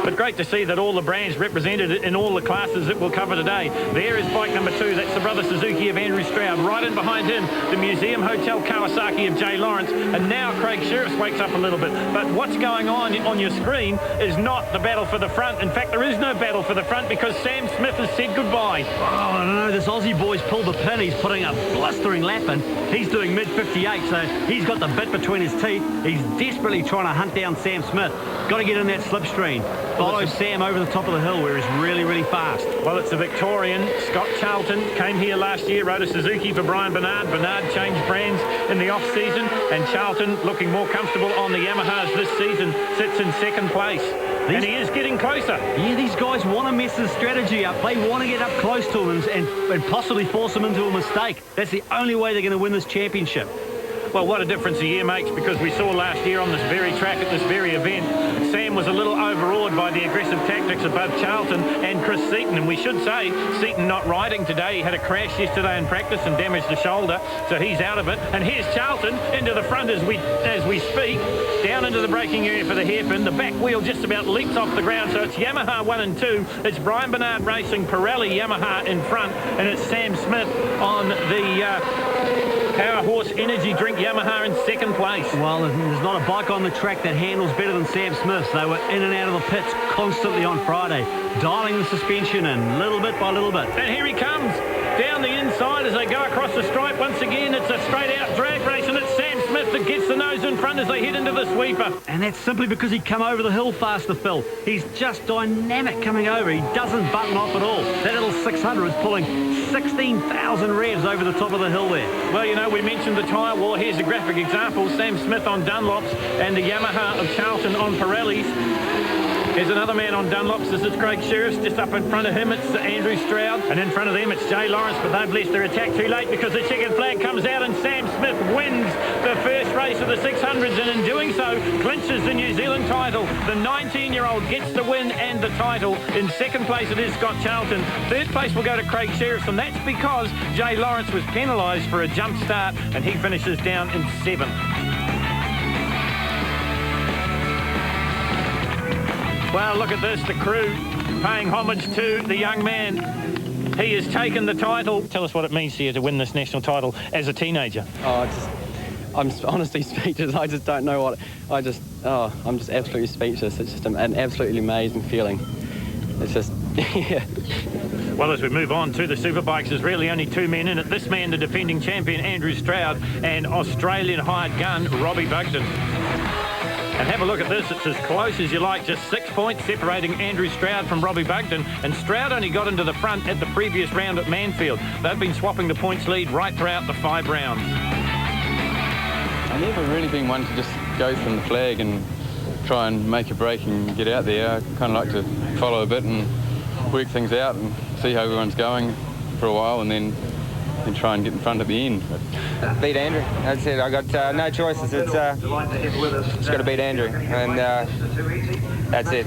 But great to see that all the brands represented in all the classes that we'll cover today. There is bike number 2. That's the brother Suzuki of Andrew Stroud. Right in behind him, the Museum Hotel Kawasaki of Jay Lawrence. And now Craig Sheriffs wakes up a little bit. But what's going on your screen is not the battle for the front. In fact, there is no battle for the front because Sam Smith has said goodbye. Oh, I don't know. This Aussie boy's pulled the pin. He's putting a blistering lap in. He's doing mid-58, so he's got the bit between his teeth. He's desperately trying to hunt down Sam Smith. Got to get in that slipstream. Follow Sam over the top of the hill where he's really fast. Well, it's a Victorian. Scott Charlton came here last year, rode a Suzuki for Brian Bernard. Bernard changed brands in the off-season, and Charlton, looking more comfortable on the Yamahas this season, sits in 2nd place. And he is getting closer. Yeah, these guys want to mess his strategy up. They want to get up close to him and possibly force him into a mistake. That's the only way they're going to win this championship. Well, what a difference a year makes, because we saw last year on this very track at this very event, Sam was a little overawed by the aggressive tactics of both Charlton and Chris Seaton. And we should say, Seaton not riding today. He had a crash yesterday in practice and damaged the shoulder, so he's out of it. And here's Charlton into the front as we speak, down into the braking area for the hairpin. The back wheel just about leaps off the ground, so it's Yamaha 1 and 2. It's Brian Bernard Racing, Pirelli Yamaha in front, and it's Sam Smith on the Power Horse Energy Drink Yamaha in second place. Well, there's not a bike on the track that handles better than Sam Smith's. They were in and out of the pits constantly on Friday, dialing the suspension in little bit by little bit. And here he comes down the inside as they go across the stripe. Once again, it's a straight out drag race, and it's Sam Smith that gets the nose in front as they head into the sweeper. And that's simply because he come over the hill faster, Phil. He's just dynamic coming over. He doesn't button off at all. That little 600 is pulling 16,000 revs over the top of the hill there. Well, you know, we mentioned the tyre war. Here's a graphic example. Sam Smith on Dunlops and the Yamaha of Charlton on Pirellis. Here's another man on Dunlops. This is Craig Sheriffs. Just up in front of him, it's Andrew Stroud. And in front of them, it's Jay Lawrence. But they've left their attack too late because the checkered flag comes out and Sam Smith wins the first race of the 600s. And in doing so, clinches the New Zealand title. The 19-year-old gets the win and the title. In second place, it is Scott Charlton. Third place will go to Craig Sheriffs. And that's because Jay Lawrence was penalised for a jump start. And he finishes down in 7th. Well, look at this, the crew paying homage to the young man. He has taken the title. Tell us what it means to you to win this national title as a teenager. I'm honestly speechless. I just don't know what... I'm just absolutely speechless. It's just an absolutely amazing feeling. It's just, yeah. Well, as we move on to the Superbikes, there's really only two men in it. This man, the defending champion, Andrew Stroud, and Australian hired gun, Robbie Bugden. And have a look at this. It's as close as you like. Just 6 points separating Andrew Stroud from Robbie Bugden. And Stroud only got into the front at the previous round at Manfeild. They've been swapping the points lead right throughout the 5 rounds. I've never really been one to just go from the flag and try and make a break and get out there. I kind of like to follow a bit and work things out and see how everyone's going for a while, and then try and get in front at the end. Beat Andrew. That's it. I got no choices. It's just got to beat Andrew, and that's it.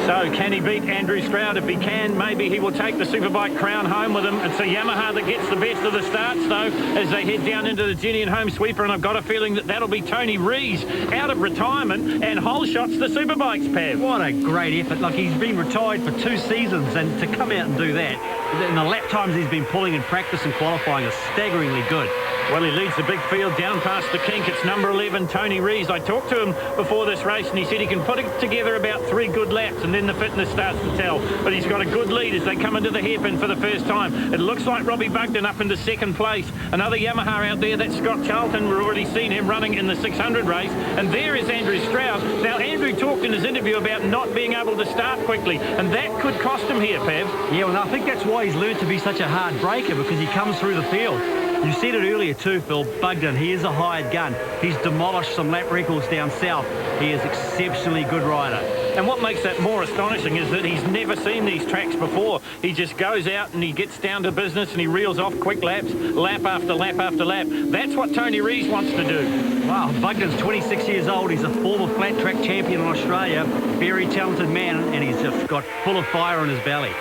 So can he beat Andrew Stroud? If he can, maybe he will take the Superbike crown home with him. It's a Yamaha that gets the best of the starts, though, as they head down into the Genian home sweeper, and I've got a feeling that that'll be Tony Rees out of retirement, and whole shots the Superbikes, Pav. What a great effort. Like, he's been retired for 2 seasons, and to come out and do that, and the lap times he's been pulling in practice and qualifying are staggeringly good. Well, he leads the big field down past the kink. It's number 11, Tony Rees. I talked to him before this race, and he said he can put it together about 3 good laps, and then the fitness starts to tell. But he's got a good lead as they come into the hairpin for the first time. It looks like Robbie Bugden up into second place. Another Yamaha out there, that's Scott Charlton. We've already seen him running in the 600 race. And there is Andrew Stroud. Now, Andrew talked in his interview about not being able to start quickly, and that could cost him here, Pav. Yeah, well, I think that's why he's learned to be such a hard breaker, because he comes through the field. You said it earlier too, Phil. Bugden, he is a hired gun. He's demolished some lap records down south. He is exceptionally good rider. And what makes that more astonishing is that he's never seen these tracks before. He just goes out and he gets down to business and he reels off quick laps, lap after lap after lap. That's what Tony Rees wants to do. Wow, Bugden's 26 years old. He's a former flat track champion in Australia. Very talented man, and he's just got full of fire in his belly.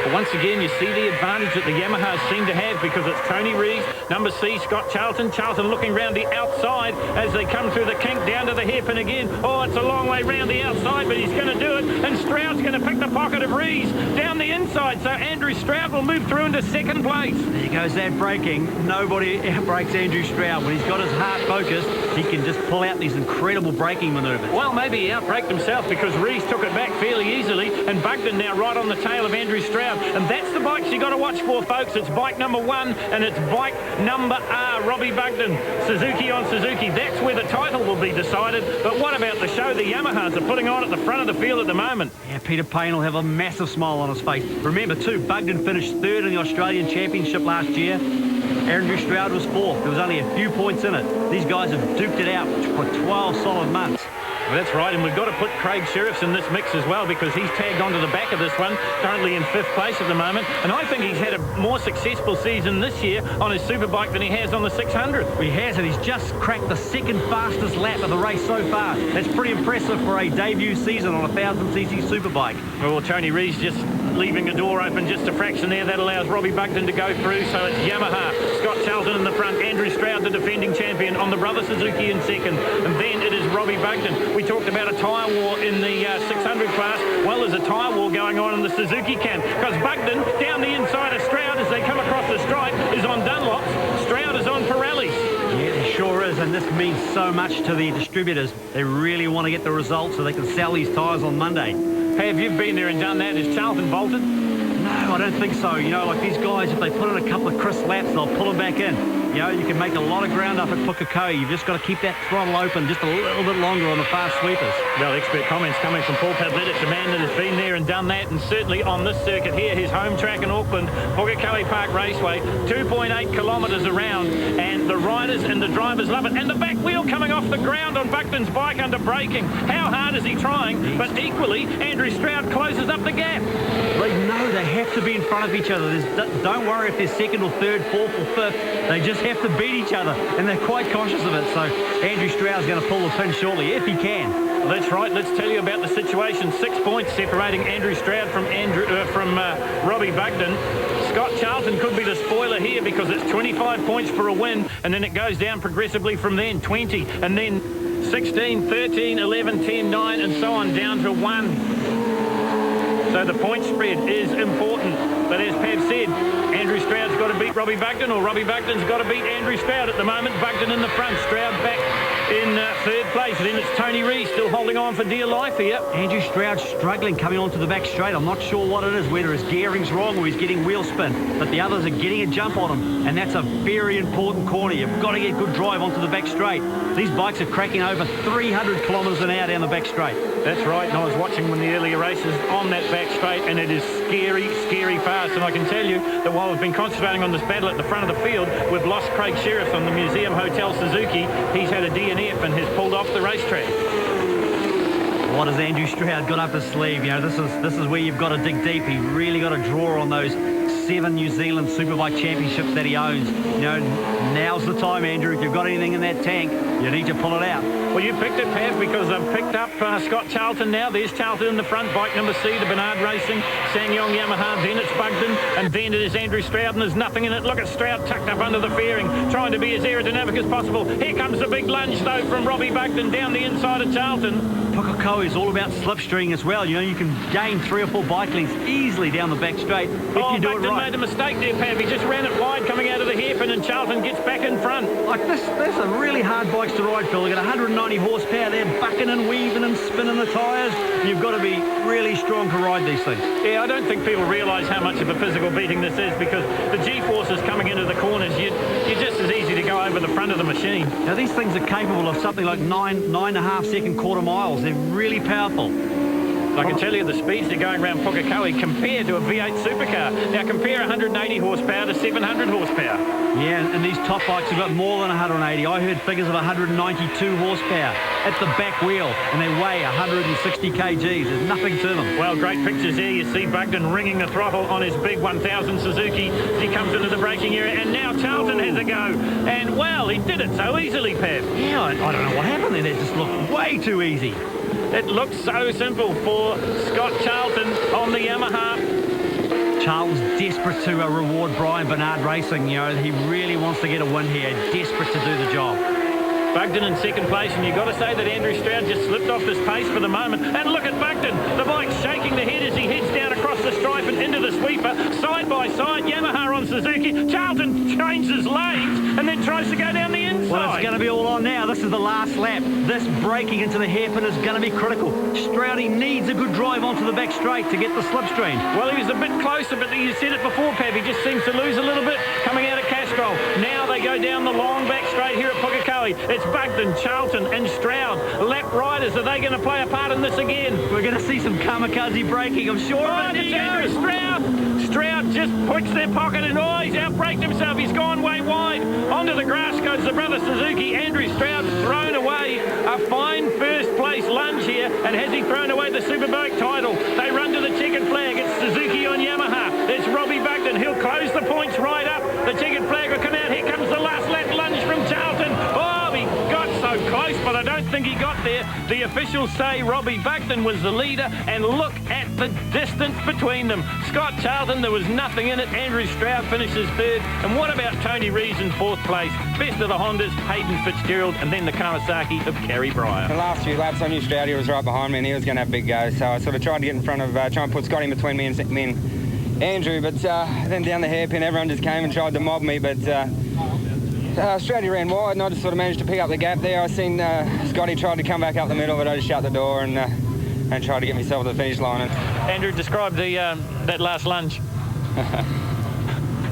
But once again, you see the advantage that the Yamahas seem to have, because it's Tony Rees, number C, Scott Charlton. Charlton looking round the outside as they come through the kink down to the hairpin again. Oh, it's a long way round the outside, but he's going to do it. And Stroud's going to pick the pocket of Rees down the inside. So Andrew Stroud will move through into second place. There goes that braking. Nobody outbreaks Andrew Stroud. When he's got his heart focused, he can just pull out these incredible braking manoeuvres. Well, maybe he outbraked himself, because Rees took it back fairly easily, and Bugden now right on the tail of Andrew Stroud. And that's the bikes you got to watch for, folks. It's bike number 1 and it's bike number R, Robbie Bugden. Suzuki on Suzuki. That's where the title will be decided. But what about the show the Yamahas are putting on at the front of the field at the moment? Yeah, Peter Payne will have a massive smile on his face. Remember too, Bugden finished 3rd in the Australian Championship last year. Andrew Stroud was 4th. There was only a few points in it. These guys have duked it out for 12 solid months. That's right, and we've got to put Craig Sheriffs in this mix as well, because he's tagged onto the back of this one, currently in 5th place at the moment, and I think he's had a more successful season this year on his superbike than he has on the 600. He has, and he's just cracked the 2nd fastest lap of the race so far. That's pretty impressive for a debut season on a 1000cc superbike. Well, Tony Rees just leaving a door open just a fraction there. That allows Robbie Bugden to go through, so it's Yamaha. Scott Charlton in the front, Andrew Stroud, the defending champion, on the brother Suzuki in second, and then it is Robbie Bugden. We talked about a tyre war in the 600 class. Well, there's a tyre war going on in the Suzuki camp, because Bugden, down the inside of Stroud as they come across the stripe, is on Dunlops. Stroud is on Pirellis. Yeah, it sure is, and this means so much to the distributors. They really want to get the results so they can sell these tyres on Monday. Have you been there and done that? Is Charlton bolted? No, I don't think so. You know, like these guys, if they put in a couple of crisp laps, they'll pull them back in. You know, you can make a lot of ground up at Pukekohe. You've just got to keep that throttle open just a little bit longer on the fast sweepers. Well, expert comments coming from Paul Pavlidis, a man that has been there and done that, and certainly on this circuit here, his home track in Auckland, Pukekohe Park Raceway, 2.8 kilometres around, and the riders and the drivers love it. And the back wheel coming off the ground on Bugden's bike under braking. How hard is he trying? But equally, Andrew Stroud closes up the gap. They know they have to be in front of each other. Don't worry if they're 2nd or 3rd, 4th or 5th. They just have to beat each other, and they're quite conscious of it. So Andrew Stroud's going to pull the pin shortly, if he can. That's right. Let's tell you about the situation. 6 points separating Andrew Stroud from Robbie Bugden. Scott Charlton could be the spoiler here, because it's 25 points for a win, and then it goes down progressively from then. 20, and then 16, 13, 11, 10, 9, and so on, down to 1. So the point spread is important. But as Pav said, Andrew Stroud's got to beat Robbie Bugden, or Robbie Bugden's got to beat Andrew Stroud at the moment. Bugden in the front, Stroud back in 3rd place. Then it's Tony Rees still holding on for dear life here. Andrew Stroud struggling coming onto the back straight. I'm not sure what it is, whether his gearing's wrong or he's getting wheel spin. But the others are getting a jump on him, and that's a very important corner. You've got to get good drive onto the back straight. These bikes are cracking over 300 kilometres an hour down the back straight. That's right, and I was watching one of the earlier races on that back straight, and it is scary, scary fast. And I can tell you that while we've been concentrating on this battle at the front of the field, we've lost Craig Sheriff on the Museum Hotel Suzuki. He's had a DNF and has pulled off the racetrack. What has Andrew Stroud got up his sleeve? You know, this is where you've got to dig deep. He really got to draw on those 7 New Zealand Superbike championships that he owns. You know, now's the time, Andrew. If you've got anything in that tank, you need to pull it out. Well, you picked it, Pav, because I've picked up Scott Charlton now. There's Charlton in the front, bike number C, the Bernard Racing, Sanyong Yamaha, then it's Bugden, and then it is Andrew Stroud, and there's nothing in it. Look at Stroud tucked up under the fairing, trying to be as aerodynamic as possible. Here comes the big lunge, though, from Robbie Bugden down the inside of Charlton. Pukekohe is all about slipstreaming as well. You know, you can gain 3 or 4 bike lengths easily down the back straight if you do it Bugden right. made a mistake there, Pav. He just ran it wide coming out of the hairpin, and Charlton gets back in front. Like this are really hard bikes to ride, Phil. They've got 190 horsepower. They're bucking and weaving and spinning the tyres. You've got to be really strong to ride these things. Yeah, I don't think people realise how much of a physical beating this is, because the G-forces coming into the corners, you're just as easy to go over the front of the machine. Now, these things are capable of something like 9.5 second quarter miles. They're really powerful. I can tell you the speeds they're going around Pukekohe compared to a V8 supercar. Now compare 180 horsepower to 700 horsepower. Yeah, and these top bikes have got more than 180. I heard figures of 192 horsepower at the back wheel, and they weigh 160 kgs. There's nothing to them. Well, great pictures here. You see Bugden ringing the throttle on his big 1000 Suzuki as he comes into the braking area, and now Charlton has a go. And, well, he did it so easily, Pav. Yeah, I don't know what happened there. That just looked way too easy. It looks so simple for Scott Charlton on the Yamaha. Charlton's desperate to reward Brian Bernard Racing. You know, he really wants to get a win here. Desperate to do the job. Bugden in second place, and you've got to say that Andrew Stroud just slipped off his pace for the moment. And look at Bugden. The bike's shaking the head as he heads down across the stripe and into the sweeper. Side by side, Yamaha on Suzuki. Charlton changes lanes and then tries to go down the inside. Well, it's going to be all on now. This is the last lap. This braking into the hairpin is going to be critical. Stroudy needs a good drive onto the back straight to get the slipstream. Well, he was a bit closer, but you said it before, Pav. He just seems to lose a little bit coming out of Castrol. Now they go down the long back straight here at Pukekohe. It's Bugden, Charlton and Stroud. Lap riders, are they going to play a part in this again? We're going to see some kamikaze braking, I'm sure. Oh, there goes Stroud. Stroud just puts their pocket and he's outbraked himself. He's gone way wide. Onto the grass goes the brother Suzuki. Andrew Stroud's thrown away a fine first-place lunge here, and has he thrown away the Superbike title? They run to the checkered flag. It's Suzuki on Yamaha. It's Robbie Bugden. He'll close the points right up. The checkered flag will come out. Here comes the last lap lunge from Charlton. Oh, he got so close, but I don't think he got there. The officials say Robbie Bugden was the leader, and look at the distance between them. Scott Charlton, there was nothing in it. Andrew Stroud finishes third. And what about Tony Rees in fourth place? Best of the Hondas, Hayden Fitzgerald, and then the Kawasaki of Kerry Breyer. The last few laps, I knew Stroud was right behind me, and he was going to have a big go. So I sort of tried to get in front of, try and put Scotty in between me and Andrew. But then down the hairpin, everyone just came and tried to mob me. But Stroudy ran wide, and I just sort of managed to pick up the gap there. I seen Scotty tried to come back up the middle, but I just shut the door and tried to get myself to the finish line. Andrew, describe the that last lunge.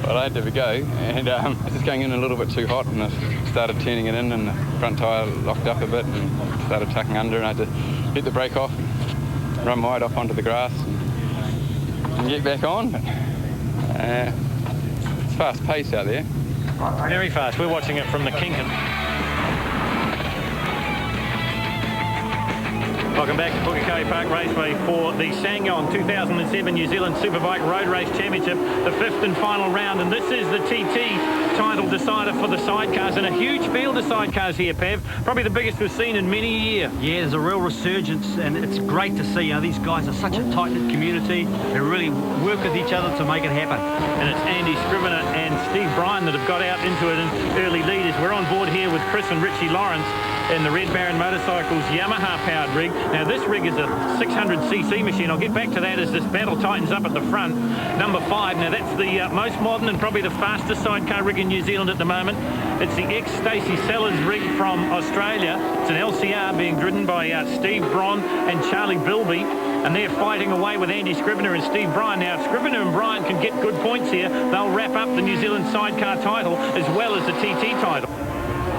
Well, I had to have a go, and I was just going in a little bit too hot, and I started turning it in, and the front tyre locked up a bit and started tucking under, and I had to hit the brake off, run wide off onto the grass and get back on. But, it's fast pace out there. Very fast. We're watching it from the Kinkin. Welcome back to Pukekohe Park Raceway for the Sanyong 2007 New Zealand Superbike Road Race Championship, the fifth and final round, and this is the TT title decider for the sidecars, and a huge field of sidecars here, Pav. Probably the biggest we've seen in many a year. Yeah, there's a real resurgence, and it's great to see. You know, these guys are such a tight-knit community. They really work with each other to make it happen. And it's Andy Scrivener and Steve Bryan that have got out into it in early leaders. We're on board here with Chris and Richie Lawrence in the Red Baron Motorcycles Yamaha-powered rig. Now, this rig is a 600cc machine. I'll get back to that as this battle tightens up at the front. Number 5. Now, that's the most modern and probably the fastest sidecar rig in New Zealand at the moment. It's the ex-Stacey Sellers rig from Australia. It's an LCR being driven by Steve Braun and Charlie Bilby, and they're fighting away with Andy Scrivener and Steve Bryan. Now, if Scrivener and Bryan can get good points here, they'll wrap up the New Zealand sidecar title as well as the TT title.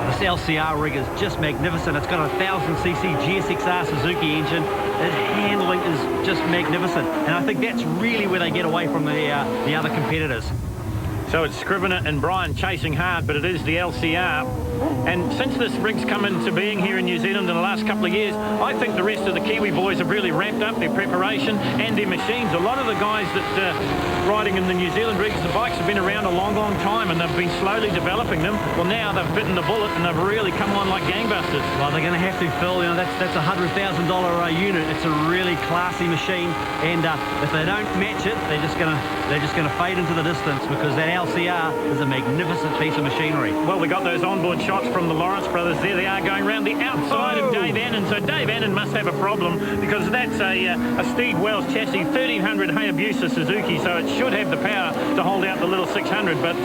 This LCR rig is just magnificent. It's got a 1000cc GSXR Suzuki engine. Its handling is just magnificent, and I think that's really where they get away from the other competitors. So it's Scrivener and Bryan chasing hard, but it is the LCR. And since this rig's come into being here in New Zealand in the last couple of years, I think the rest of the Kiwi boys have really ramped up their preparation and their machines. A lot of the guys that riding in the New Zealand rigs, the bikes have been around a long, long time, and they've been slowly developing them. Well, now they've bitten the bullet and they've really come on like gangbusters. Well, they're going to have to, Phil. You know, that's a $100,000 unit. It's a really classy machine, and if they don't match it, they're just going to fade into the distance, because that LCR is a magnificent piece of machinery. Well, we got those onboard shots from the Lawrence brothers. There they are going round the outside of Dave Annan. So Dave Annan must have a problem, because that's a Steve Wells chassis, 1300 Hayabusa Suzuki, so it should have the power to hold out the little 600, but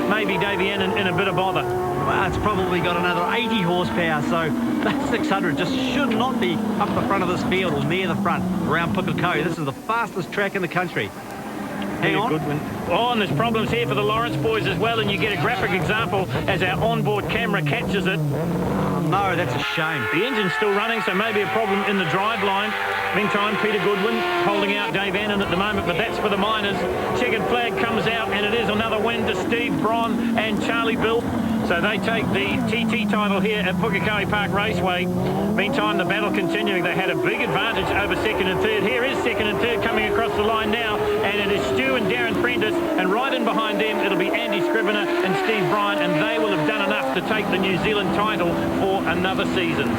maybe Dave Annan in a bit of bother. Well, it's probably got another 80 horsepower, so that 600 just should not be up the front of this field or near the front around Pukekohe. This is the fastest track in the country. Hang on. Goodwin. Oh, and there's problems here for the Lawrence boys as well, and you get a graphic example as our onboard camera catches it. No, that's a shame. The engine's still running, so maybe a problem in the drive line. Meantime, Peter Goodwin holding out Dave Annan at the moment, but that's for the miners. Checkered flag comes out, and it is another win to Steve Braun and Charlie Bill. So they take the TT title here at Pukekohe Park Raceway. Meantime, the battle continuing. They had a big advantage over second and third. Here is second and third coming across the line now, and it is Stu and Darren Prentice, and right in behind them it'll be Andy Scrivener and Steve Bryan, and they will have done enough to take the New Zealand title for another season.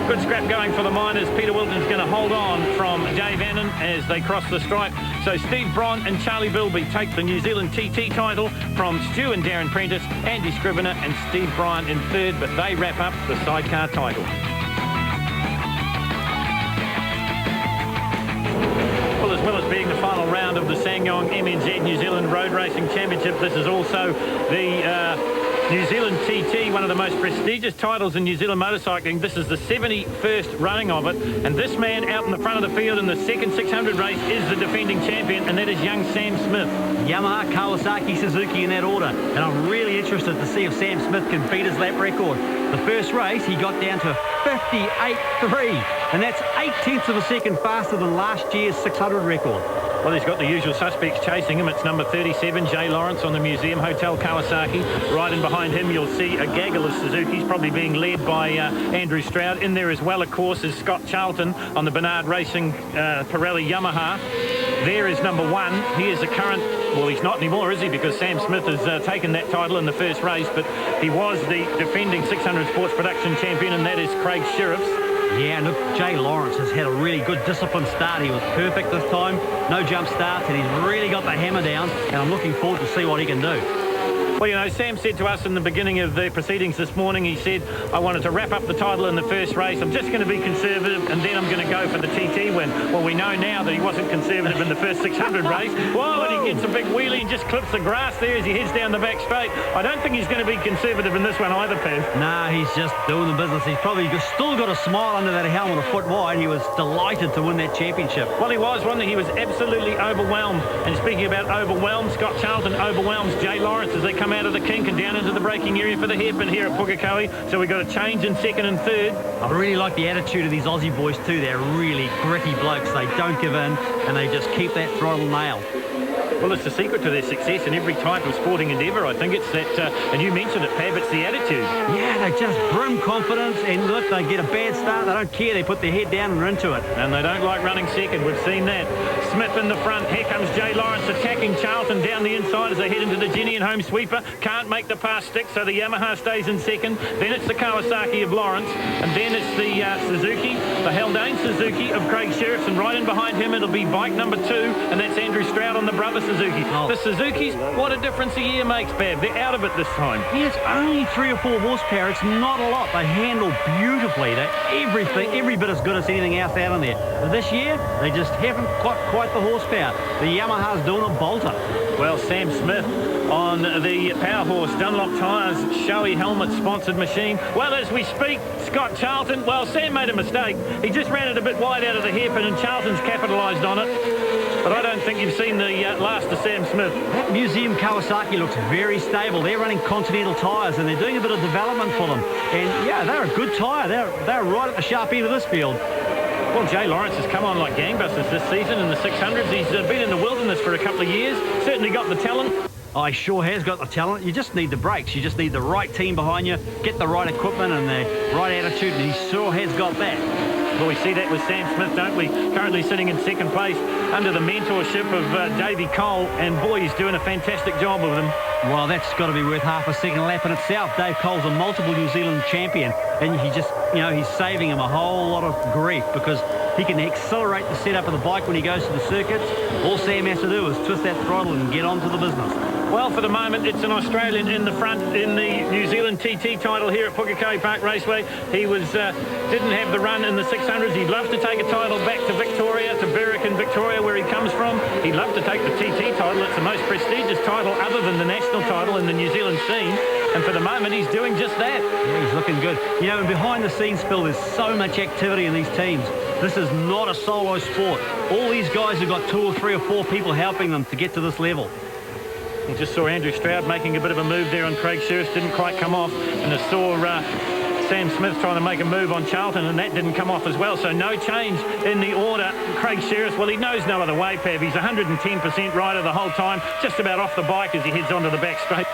Good scrap going for the miners. Peter Wilton's going to hold on from Dave Annan as they cross the stripe. So Steve Braun and Charlie Bilby take the New Zealand TT title from Stu and Darren Prentice, Andy Scrivener and Steve Bryan in third, but they wrap up the sidecar title. Well, as well as being the final round of the Sanyong MNZ New Zealand Road Racing Championship, this is also the New Zealand TT, one of the most prestigious titles in New Zealand motorcycling. This is the 71st running of it, and this man out in the front of the field in the second 600 race is the defending champion, and that is young Sam Smith. Yamaha, Kawasaki, Suzuki in that order, and I'm really interested to see if Sam Smith can beat his lap record. The first race he got down to 58.3, and that's 0.8 of a second faster than last year's 600 record. Well, he's got the usual suspects chasing him. It's number 37, Jay Lawrence on the Museum Hotel Kawasaki. Right in behind him, you'll see a gaggle of Suzuki's, probably being led by Andrew Stroud. In there as well, of course, is Scott Charlton on the Bernard Racing Pirelli Yamaha. There is number 1. He is the current... Well, he's not anymore, is he? Because Sam Smith has taken that title in the first race, but he was the defending 600 Sports Production champion, and that is Craig Sheriffs. Yeah, look, Jay Lawrence has had a really good disciplined start. He was perfect this time. No jump starts, and he's really got the hammer down, and I'm looking forward to see what he can do. Well, you know, Sam said to us in the beginning of the proceedings this morning, he said, I wanted to wrap up the title in the first race. I'm just going to be conservative, and then I'm going to go for the TT win. Well, we know now that he wasn't conservative in the first 600 race. Whoa, and he gets a big wheelie and just clips the grass there as he heads down the back straight. I don't think he's going to be conservative in this one either, Pav. Nah, he's just doing the business. He's probably still got a smile under that helmet a foot wide. He was delighted to win that championship. Well, he was, wasn't he? He was absolutely overwhelmed. And speaking about overwhelmed, Scott Charlton overwhelms Jay Lawrence as they come out of the kink and down into the braking area for the hairpin here at Pukekohe. So we've got a change in second and third. I really like the attitude of these Aussie boys too. They're really gritty blokes. They don't give in and they just keep that throttle nailed. Well, it's the secret to their success in every type of sporting endeavour. I think it's that, and you mentioned it, Pav, it's the attitude. Yeah, they just brim confidence, and look, they get a bad start, they don't care, they put their head down and are into it. And they don't like running second, we've seen that. Smith in the front, here comes Jay Lawrence attacking Charlton down the inside as they head into the Jenny and home sweeper. Can't make the pass stick, so the Yamaha stays in second. Then it's the Kawasaki of Lawrence, and then it's the Suzuki, the Haldane Suzuki of Craig Sheriffs, and right in behind him it'll be bike number 2, and that's Andrew Stroud on the brother Suzuki. Oh. The Suzukis, what a difference a year makes, Bav. They're out of it this time. Yeah, it's only 3 or 4 horsepower. It's not a lot. They handle beautifully. They're every bit as good as anything else out in there. But this year, they just haven't got quite the horsepower. The Yamaha's doing a bolter. Well, Sam Smith on the Power Horse Dunlop Tyres showy helmet sponsored machine. Well, as we speak, Scott Charlton, well, Sam made a mistake. He just ran it a bit wide out of the hairpin and Charlton's capitalised on it. But I don't think you've seen the last of Sam Smith. That Museum Kawasaki looks very stable. They're running Continental tyres and they're doing a bit of development for them. And yeah, they're a good tyre. They're right at the sharp end of this field. Well, Jay Lawrence has come on like gangbusters this season in the 600s. He's been in the wilderness for a couple of years. Certainly got the talent. Oh, he sure has got the talent. You just need the brakes. You just need the right team behind you, get the right equipment and the right attitude, and he sure has got that. Well, we see that with Sam Smith, don't we? Currently sitting in second place under the mentorship of Davey Cole, and boy, he's doing a fantastic job with him. Well, that's got to be worth half a second lap in itself. Dave Cole's a multiple New Zealand champion, and he just, you know, he's saving him a whole lot of grief because he can accelerate the setup of the bike when he goes to the circuits. All Sam has to do is twist that throttle and get on to the business. Well, for the moment, it's an Australian in the front in the New Zealand TT title here at Pukekohe Park Raceway. He was didn't have the run in the 600s. He'd love to take a title back to Victoria, to Berwick in Victoria, where he comes from. He'd love to take the TT title. It's the most prestigious title other than the national title in the New Zealand scene. And for the moment, he's doing just that. Yeah, he's looking good. You know, behind the scenes, Phil, there's so much activity in these teams. This is not a solo sport. All these guys have got 2 or 3 or 4 people helping them to get to this level. We just saw Andrew Stroud making a bit of a move there on Craig Sheriffs, didn't quite come off, and I saw Sam Smith trying to make a move on Charlton, and that didn't come off as well, so no change in the order. Craig Sheriffs, well, he knows no other way, Pav. He's 110% rider the whole time, just about off the bike as he heads onto the back straight.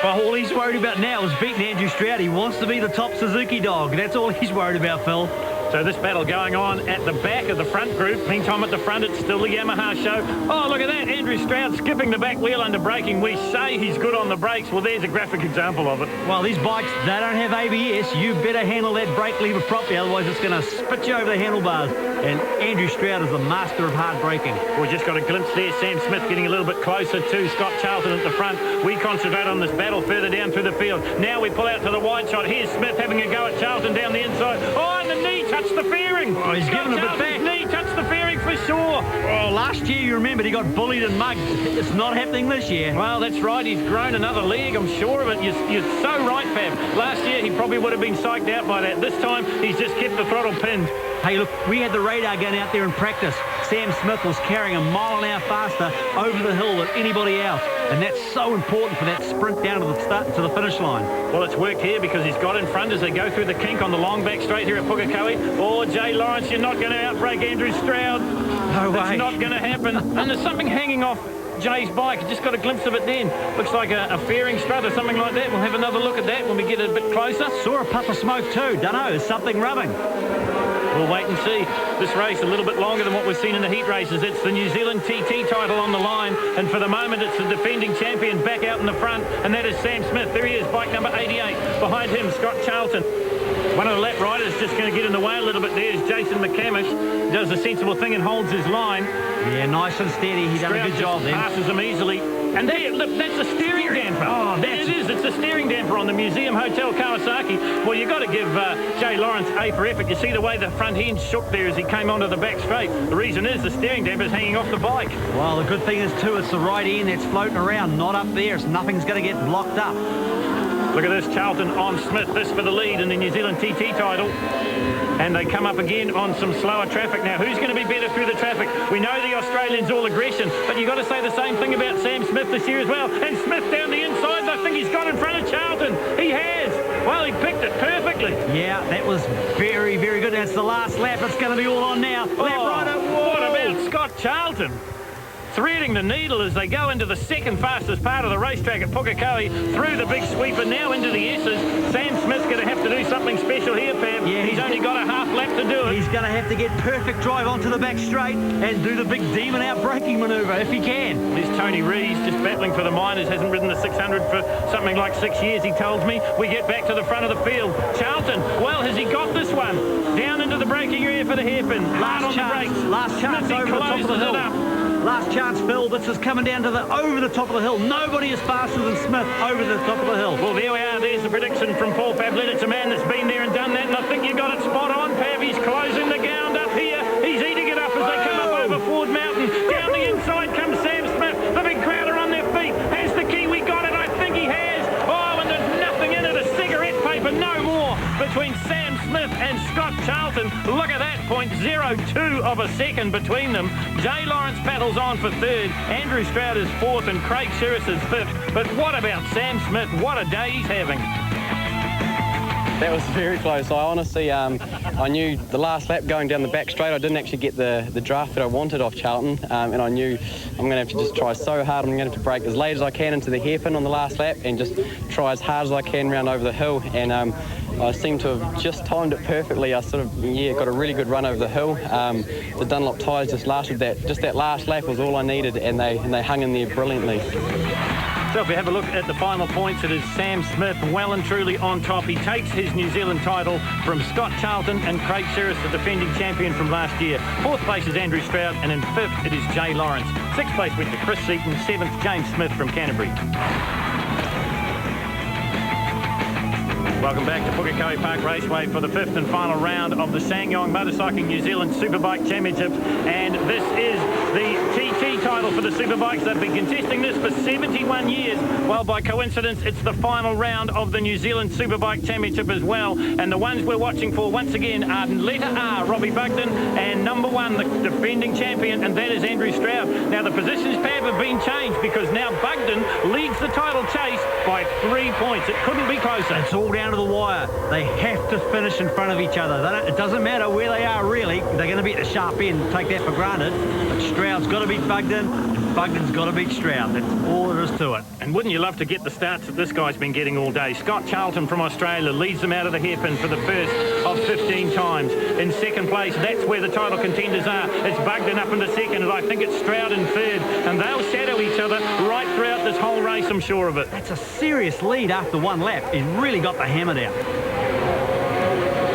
Well, all he's worried about now is beating Andrew Stroud. He wants to be the top Suzuki dog. That's all he's worried about, Phil. So this battle going on at the back of the front group. Meantime, at the front, it's still the Yamaha show. Oh, look at that. Andrew Stroud skipping the back wheel under braking. We say he's good on the brakes. Well, there's a graphic example of it. Well, these bikes, they don't have ABS. You better handle that brake lever properly, otherwise it's going to spit you over the handlebars. And Andrew Stroud is the master of hard braking. We just got a glimpse there. Sam Smith getting a little bit closer to Scott Charlton at the front. We concentrate on this battle further down through the field. Now we pull out to the wide shot. Here's Smith having a go at Charlton down the inside. Oh, and the knee touched the fairing. Oh, he's giving a bit back. Knee touched the fairing for sure. Oh, last year, you remember, he got bullied and mugged. It's not happening this year. Well, that's right. He's grown another leg, I'm sure of it. You're so right, Pav. Last year, he probably would have been psyched out by that. This time, he's just kept the throttle pinned. Hey, look, we had the radar gun out there in practice. Sam Smith was carrying a mile an hour faster over the hill than anybody else. And that's so important for that sprint down to the start, to the finish line. Well, it's worked here because he's got in front as they go through the kink on the long back straight here at Pukekohe. Oh, Jay Lawrence, you're not going to outbrake Andrew Stroud. No way. It's not going to happen. And there's something hanging off Jay's bike. I just got a glimpse of it then. Looks like a fairing strut or something like that. We'll have another look at that when we get a bit closer. Saw a puff of smoke too. Dunno, is something rubbing? We'll wait and see. This race a little bit longer than what we've seen in the heat races. It's the New Zealand TT title on the line, and for the moment it's the defending champion back out in the front, and that is Sam Smith. There he is, bike number 88. Behind him, Scott Charlton. One of the lap riders just going to get in the way a little bit there is Jason McCamish. Does a sensible thing and holds his line. Yeah, nice and steady. He's done a good job then. Passes him easily. And there, look, that's a steering damper. Oh, there it is. It's a steering damper on the Museum Hotel Kawasaki. Well, you've got to give Jay Lawrence A for effort. You see the way the front hinge shook there as he came onto the back straight. The reason is the steering damper is hanging off the bike. Well, the good thing is, too, it's the right end that's floating around, not up there. So nothing's going to get blocked up. Look at this, Charlton on Smith. This for the lead in the New Zealand TT title. And they come up again on some slower traffic. Now, who's going to be better through the traffic? We know the Australians all aggression, but you've got to say the same thing about Sam Smith this year as well. And Smith down the inside, I think he's got in front of Charlton. He has. Well, he picked it perfectly. Yeah, that was very, very good. That's the last lap. It's going to be all on now. Lap rider. Whoa. What about Scott Charlton? Threading the needle as they go into the second fastest part of the racetrack at Pukekohe, through the big sweeper, now into the S's. Sam Smith's going to have to do something special here, Pam. Yeah, he's only got a half lap to do it. He's going to have to get perfect drive onto the back straight and do the big demon out braking manoeuvre if he can. There's Tony Rees just battling for the minors, hasn't ridden the 600 for something like 6 years, he tells me. We get back to the front of the field. Charlton, well, has he got this one? Down into the braking area for the hairpin. Hard on the brakes. Last chance over the top of the hill. Last chance, Phil. This is coming down to over the top of the hill. Nobody is faster than Smith over the top of the hill. Well, there we are. There's the prediction from Paul Pavlin. It's a man that's been there and done that, and I think you got it spot on, Pav. He's closing the ground up here. He's eating it up as they come up over Ford Mountain. Down the inside comes Sam Smith. The big crowd are on their feet. Has the Kiwi got it? I think he has. Oh, and there's nothing in it. A cigarette paper, no more, between Sam Smith and Scott Charlton. Look at that, 0.02 of a second between them. Jay Lawrence battles on for third. Andrew Stroud is fourth and Craig Shiras is fifth. But what about Sam Smith? What a day he's having. That was very close. I honestly, I knew the last lap going down the back straight, I didn't actually get the draft that I wanted off Charlton, and I knew I'm going to have to just try so hard. I'm going to have to brake as late as I can into the hairpin on the last lap and just try as hard as I can round over the hill. And I seem to have just timed it perfectly. I sort of, got a really good run over the hill. The Dunlop tyres just lasted that last lap was all I needed, and they hung in there brilliantly. So if we have a look at the final points, it is Sam Smith well and truly on top. He takes his New Zealand title from Scott Charlton and Craig Shiras, the defending champion from last year. Fourth place is Andrew Stroud, and in fifth it is Jay Lawrence. Sixth place went to Chris Seaton, seventh James Smith from Canterbury. Welcome back to Pukekohe Park Raceway for the fifth and final round of the Ssangyong Motorcycling New Zealand Superbike Championship. And this is the TT title for the Superbikes. They've been contesting this for 71 years. Well, by coincidence, it's the final round of the New Zealand Superbike Championship as well. And the ones we're watching for, once again, are letter R, Robbie Bugden, and number one, the defending champion, and that is Andrew Stroud. Now, the positions, Pab, have been changed because now Bugden leads the title chase by 3 points. It couldn't be closer. It's all down to the wire. They have to finish in front of each other. It doesn't matter where they are, really. They're going to be at the sharp end. Take that for granted. But Stroud's got to beat Bugden, and Bugden's got to beat Stroud. That's all there is to it. And wouldn't you love to get the starts that this guy's been getting all day? Scott Charlton from Australia leads them out of the hairpin for the first of 15 times. In second place, that's where the title contenders are. It's Bugden up into second, and I think it's Stroud in third. And they'll shadow each other right throughout this whole race, I'm sure of it. That's a serious lead after one lap. He's really got the hammer down.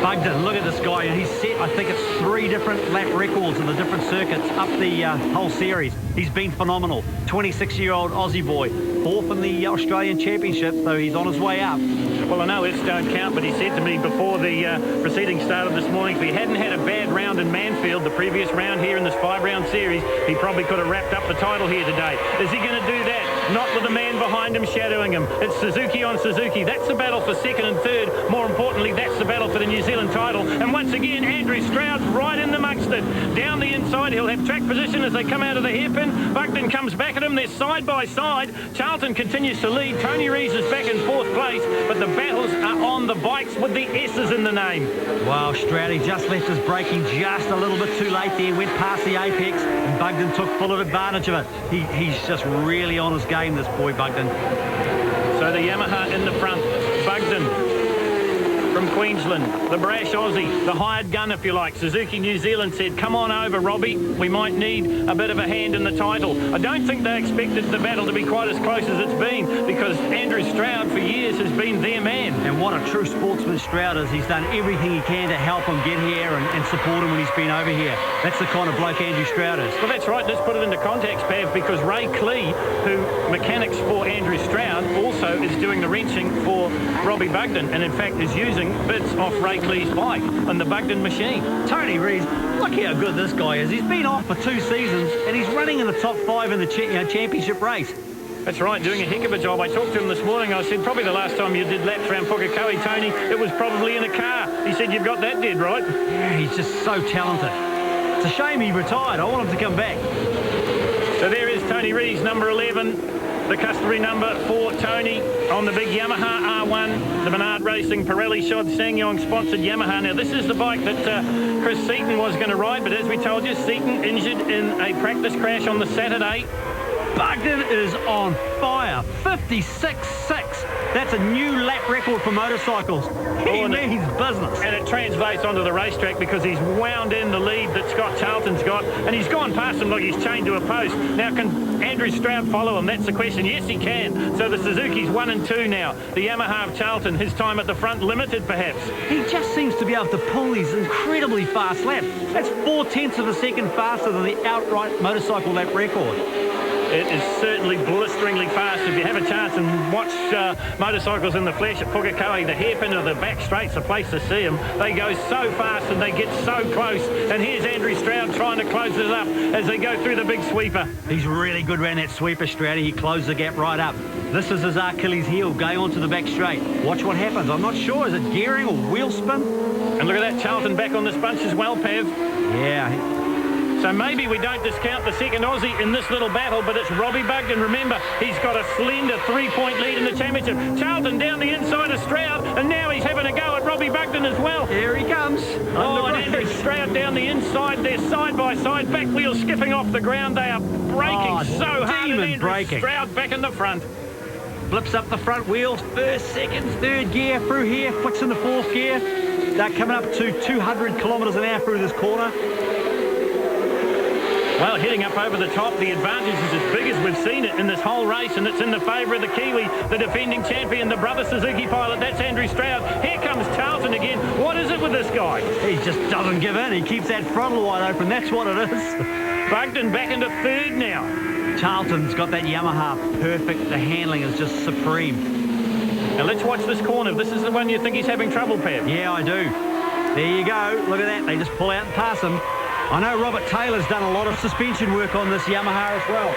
Bugden, look at this guy, and he's set, I think it's 3 different lap records in the different circuits up the whole series. He's been phenomenal. 26-year-old Aussie boy, fourth in the Australian Championship, so he's on his way up. Well, I know Fs don't count, but he said to me before the proceedings started this morning, if he hadn't had a bad round in Manfeild, the previous round here in this 5-round series, he probably could have wrapped up the title here today. Is he going to do that? Not with a man behind him shadowing him. It's Suzuki on Suzuki. That's the battle for second and third. More importantly, that's the battle for the New Zealand title. And once again, Andrew Stroud's right in the amongst it. Down the inside, he'll have track position as they come out of the hairpin. Bugden comes back at him. They're side by side. Charlton continues to lead. Tony Rees is back in fourth place, but the battles are on the bikes with the S's in the name. Wow, Stroud, he just left his braking just a little bit too late there, went past the apex, and Bugden took full advantage of it. He's just really on his game, this boy, Bugden. So the Yamaha in the front, Bugden from Queensland, the brash Aussie, the hired gun, if you like. Suzuki New Zealand said, come on over, Robbie. We might need a bit of a hand in the title. I don't think they expected the battle to be quite as close as it's been, because Andrew Stroud for years has been their man. And what a true sportsman Stroud is. He's done everything he can to help him get here and support him when he's been over here. That's the kind of bloke Andrew Stroud is. Well, that's right. Let's put it into context, Pav, because Ray Clee, who mechanics for Andrew Stroud, also is doing the wrenching for Robbie Bugden, and in fact is using bits off Ray Clee's bike on the Bugden machine. Tony Rees, look how good this guy is. He's been off for 2 seasons and he's running in the top 5 in the championship race. That's right, doing a heck of a job. I talked to him this morning. I said, probably the last time you did laps around Pukekohe, Tony, it was probably in a car. He said, you've got that dead right. Yeah, he's just so talented. It's a shame he retired. I want him to come back. So there is Tony Rees, number 11. The customary number for Tony on the big Yamaha R1, the Menard Racing Pirelli Shod Sangyong sponsored Yamaha. Now this is the bike that Chris Seaton was going to ride, but as we told you, Seaton injured in a practice crash on the Saturday. Bugden is on fire. 56.6. That's a new lap record for motorcycles. He means business. And it translates onto the racetrack because he's wound in the lead that Scott Charlton's got, and he's gone past him like he's chained to a post. Now, can Andrew Stroud follow him? That's the question. Yes, he can. So the Suzuki's 1 and 2 now. The Yamaha of Charlton, his time at the front limited, perhaps. He just seems to be able to pull these incredibly fast laps. That's 0.4 of a second faster than the outright motorcycle lap record. It is certainly blisteringly fast. If you have a chance and watch motorcycles in the flesh at Pukekohe, the hairpin of the back straight's the place to see them. They go so fast and they get so close. And here's Andrew Stroud trying to close it up as they go through the big sweeper. He's really good around that sweeper, Stroud. He closed the gap right up. This is his Achilles heel going onto the back straight. Watch what happens. I'm not sure. Is it gearing or wheel spin? And look at that, Charlton back on this bunch as well, Pav. Yeah. So maybe we don't discount the second Aussie in this little battle, but it's Robbie Bugden. Remember, he's got a slender 3-point lead in the championship. Charlton down the inside of Stroud, and now he's having a go at Robbie Bugden as well. Here he comes. Oh, and Andrew Stroud down the inside. They're side by side, back wheels skipping off the ground. They are braking so hard, and Andrew Stroud back in the front. Flips up the front wheels, first, second, third gear through here, flicks into 4th gear. They're coming up to 200 kilometres an hour through this corner. Well, heading up over the top, the advantage is as big as we've seen it in this whole race, and it's in the favour of the Kiwi, the defending champion, the brother Suzuki pilot. That's Andrew Stroud. Here comes Charlton again. What is it with this guy? He just doesn't give in. He keeps that throttle wide open. That's what it is. Bugden back into 3rd now. Charlton's got that Yamaha perfect. The handling is just supreme. Now let's watch this corner. This is the one you think he's having trouble, Pav. Yeah, I do. There you go. Look at that. They just pull out and pass him. I know Robert Taylor's done a lot of suspension work on this Yamaha as well.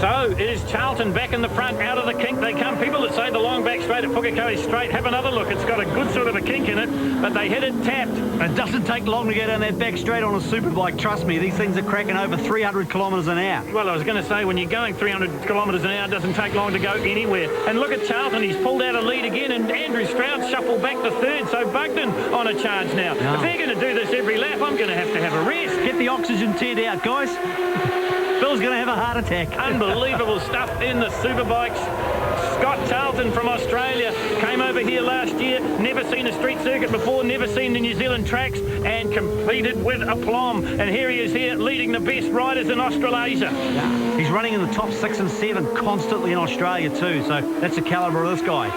So it is Charlton back in the front, out of the kink they come. People that say the long back straight at Pukekohe straight, have another look. It's got a good sort of a kink in it, but they hit it tapped. It doesn't take long to get down that back straight on a superbike. Trust me, these things are cracking over 300 kilometres an hour. Well, I was going to say, when you're going 300 kilometres an hour, it doesn't take long to go anywhere. And look at Charlton, he's pulled out a lead again, and Andrew Stroud shuffled back to 3rd, so Bugden on a charge now. No. If they're going to do this every lap, I'm going to have a rest. Get the oxygen tent out, guys. Bill's going to have a heart attack. Unbelievable stuff in the superbikes. Scott Charlton from Australia came over here last year, never seen a street circuit before, never seen the New Zealand tracks, and competed with aplomb. And here he is here leading the best riders in Australasia. Yeah. He's running in the top 6 and 7 constantly in Australia too, so that's the calibre of this guy.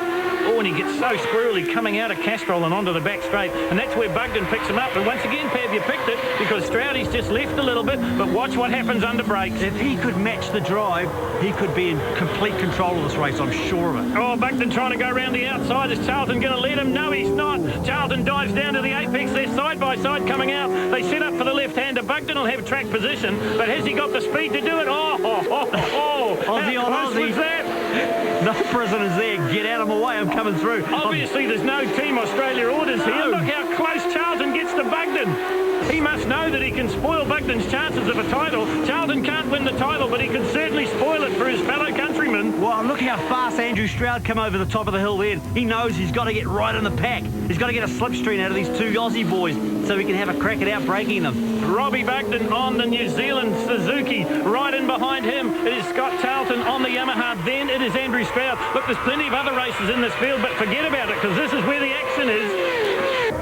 Oh, and he gets so squirrely coming out of Castrol and onto the back straight, and that's where Bugden picks him up. And once again, Pav, you picked it because Stroudy's just left a little bit, but watch what happens under brakes. If he could match the drive, he could be in complete control of this race, I'm sure of it. Oh, Bugden trying to go around the outside. Is Charlton going to let him? No, he's not. Charlton dives down to the apex. They're side by side coming out. They set up for the left-hander. Bugden will have track position, but has he got the speed to do it? Aussie on Aussie. Was that? No prisoners there. Get out of my way. I'm coming through. Obviously, there's no Team Australia orders here. Look how close Charlton gets to Bugden. He must know that he can spoil Bugden's chances of a title. Charlton can't win the title, but he can certainly spoil it for his fellow countrymen. Well, look how fast Andrew Stroud come over the top of the hill then. He knows he's got to get right in the pack. He's got to get a slipstream out of these two Aussie boys so he can have a crack at outbreaking them. Robbie Bugden on the New Zealand Suzuki. Right in behind him, it is Scott Charlton on the Yamaha. Then it is Andrew Stroud. Look, there's plenty of other races in this field, but forget about it, because this is where the action is.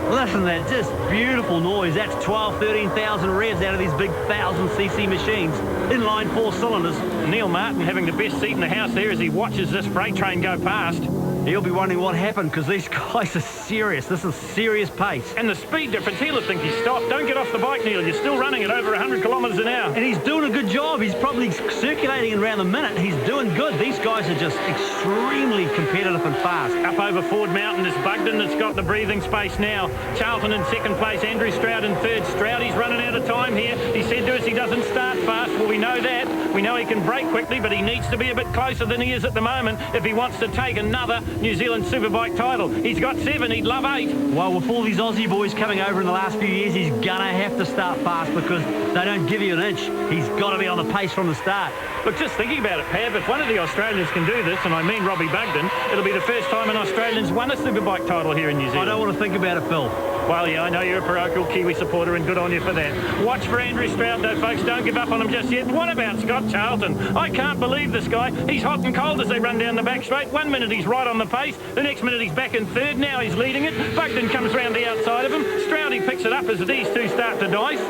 Listen to that, just beautiful noise. That's 12, 13,000 revs out of these big 1,000cc machines. Inline 4 cylinders. Neil Martin having the best seat in the house there as he watches this freight train go past. He'll be wondering what happened, because these guys are serious. This is serious pace. And the speed difference, he'll think he's stopped. Don't get off the bike, Neil. You're still running at over 100 kilometres an hour. And he's doing a good job. He's probably circulating around a minute. He's doing good. These guys are just extremely competitive and fast. Up over Ford Mountain is Bugden that's got the breathing space now. Charlton in second place, Andrew Stroud in third. Stroud, he's running out of time here. He said to us he doesn't start fast. Well, we know that. We know he can brake quickly, but he needs to be a bit closer than he is at the moment if he wants to take another New Zealand Superbike title. He's got 7, he'd love 8. Well, with all these Aussie boys coming over in the last few years, he's gonna have to start fast because they don't give you an inch. He's got to be on the pace from the start. Look, just thinking about it, Pav, if one of the Australians can do this, and I mean Robbie Bugden, it'll be the first time an Australian's won a Superbike title here in New Zealand. I don't want to think about it, Phil. Well, yeah, I know you're a parochial Kiwi supporter, and good on you for that. Watch for Andrew Stroud, though, folks. Don't give up on him just yet. What about Scott Charlton? I can't believe this guy. He's hot and cold as they run down the back straight. 1 minute he's right on the pace. The next minute he's back in third. Now he's leading it. Bugden comes round the outside of him. Stroud, he picks it up as these two start to dice.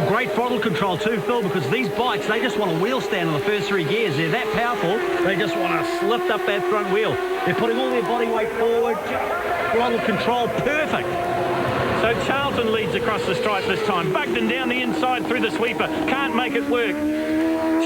Great throttle control too, Phil, because these bikes, they just want a wheel stand on the first 3 gears. They're that powerful, they just want to lift up that front wheel. They're putting all their body weight forward. Throttle control, perfect. So Charlton leads across the stripe this time. Bugden down the inside through the sweeper. Can't make it work.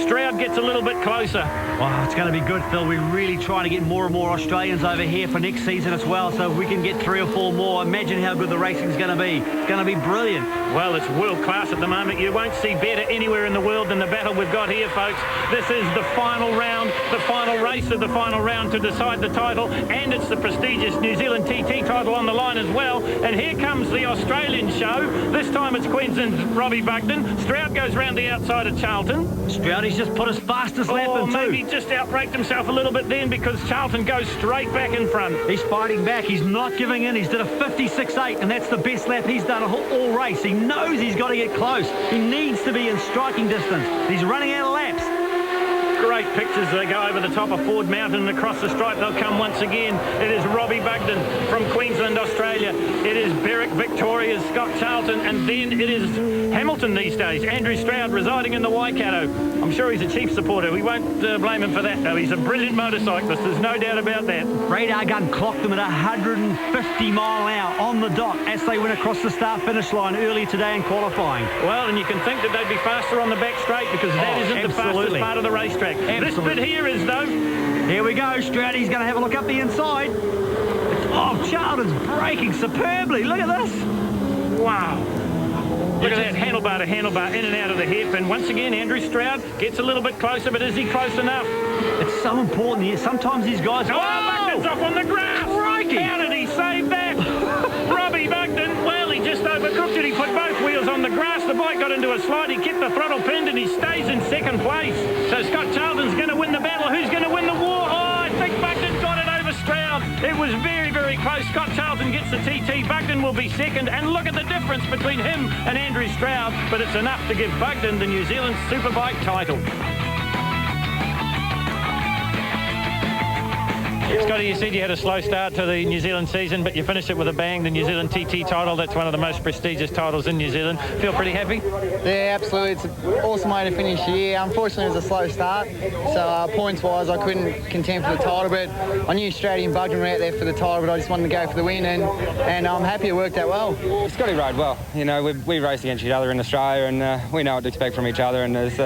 Stroud gets a little bit closer. Wow, it's going to be good, Phil. We're really trying to get more and more Australians over here for next season as well, so if we can get 3 or 4 more, imagine how good the racing's going to be. It's going to be brilliant. Well, it's world class at the moment. You won't see better anywhere in the world than the battle we've got here, folks. This is the final round, the final race of the final round to decide the title, and it's the prestigious New Zealand TT title on the line as well. And here comes the Australian show. This time it's Queensland's Robbie Bugden. Stroud goes round the outside of Charlton. Stroud, he's just put his fastest lap in too. Maybe just outbraked himself a little bit then because Charlton goes straight back in front. He's fighting back. He's not giving in. He's did a 56.8, and that's the best lap he's done all race. He knows he's got to get close. He needs to be in striking distance. He's running out of laps. Great pictures. They go over the top of Ford Mountain and across the stripe. They'll come once again. It is Robbie Bugden from Queensland, Australia. It is Berwick, Victoria, Scott Charlton, and then it is Hamilton these days. Andrew Stroud residing in the Waikato. I'm sure he's a Chiefs supporter. We won't blame him for that, though. He's a brilliant motorcyclist. There's no doubt about that. Radar gun clocked him at 150 mile an hour on the dot as they went across the start-finish line earlier today in qualifying. Well, and you can think that they'd be faster on the back straight because that isn't the fastest part of the racetrack. Absolutely. This bit here is, though. Here we go. Stroudy's going to have a look up the inside. Oh, Charlton's braking superbly. Look at this. Wow. Look at that handlebar to handlebar in and out of the hairpin. Once again, Andrew Stroud gets a little bit closer, but is he close enough? It's so important here. Sometimes these guys... Oh, Bugden's off on the grass. Crikey. How did he save that? Robbie Bugden, well, he just overcooked it. He put both wheels on the grass. The bike got into a slide. He kept the throttle pinned, and he stays in second place. So Scott Charlton's going to win the battle. Who's going to win the war? Oh, I think Bugden got it over Stroud. It was very, very close. Scott Charlton gets the TT. Bugden will be second. And look at the difference between him and Andrew Stroud. But it's enough to give Bugden the New Zealand Superbike title. Scotty, you said you had a slow start to the New Zealand season, but you finished it with a bang, the New Zealand TT title. That's one of the most prestigious titles in New Zealand. Feel pretty happy? Yeah, absolutely. It's an awesome way to finish the year. Unfortunately, it was a slow start. So points-wise, I couldn't contend for the title, but I knew Stroudy and Bugden were out there for the title, but I just wanted to go for the win, and I'm happy it worked out well. Scotty rode well. You know, we race against each other in Australia, and we know what to expect from each other, and there's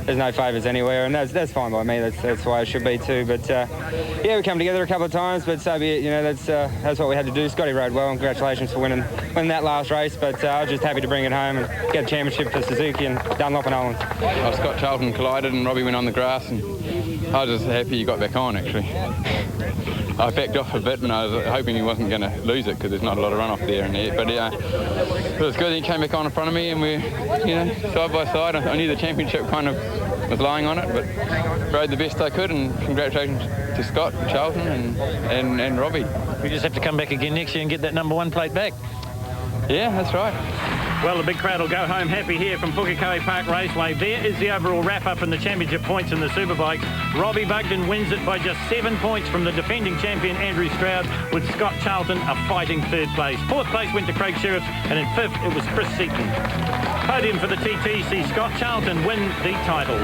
there's no favours anywhere, and that's fine by me. That's the way it should be too. But yeah, we come together a couple of times, but so be it. You know, that's what we had to do. Scotty rode well, and congratulations for winning that last race. But I was just happy to bring it home and get a championship for Suzuki and Dunlop and Owens. Scott Charlton collided and Robbie went on the grass, and I was just happy he got back on actually. I backed off a bit and I was hoping he wasn't going to lose it because there's not a lot of runoff there. But it was good. He came back on in front of me and we, side by side. I knew the championship kind of was lying on it, but rode the best I could. And congratulations to Scott, Charlton, and Robbie. We just have to come back again next year and get that #1 plate back. Yeah, that's right. Well, the big crowd will go home happy here from Pukekohe Park Raceway. There is the overall wrap-up in the championship points in the Superbikes. Robbie Bugden wins it by just 7 points from the defending champion Andrew Stroud, with Scott Charlton a fighting third place. Fourth place went to Craig Sheriff, and in fifth it was Chris Seaton. Podium for the TT sees Scott Charlton win the title.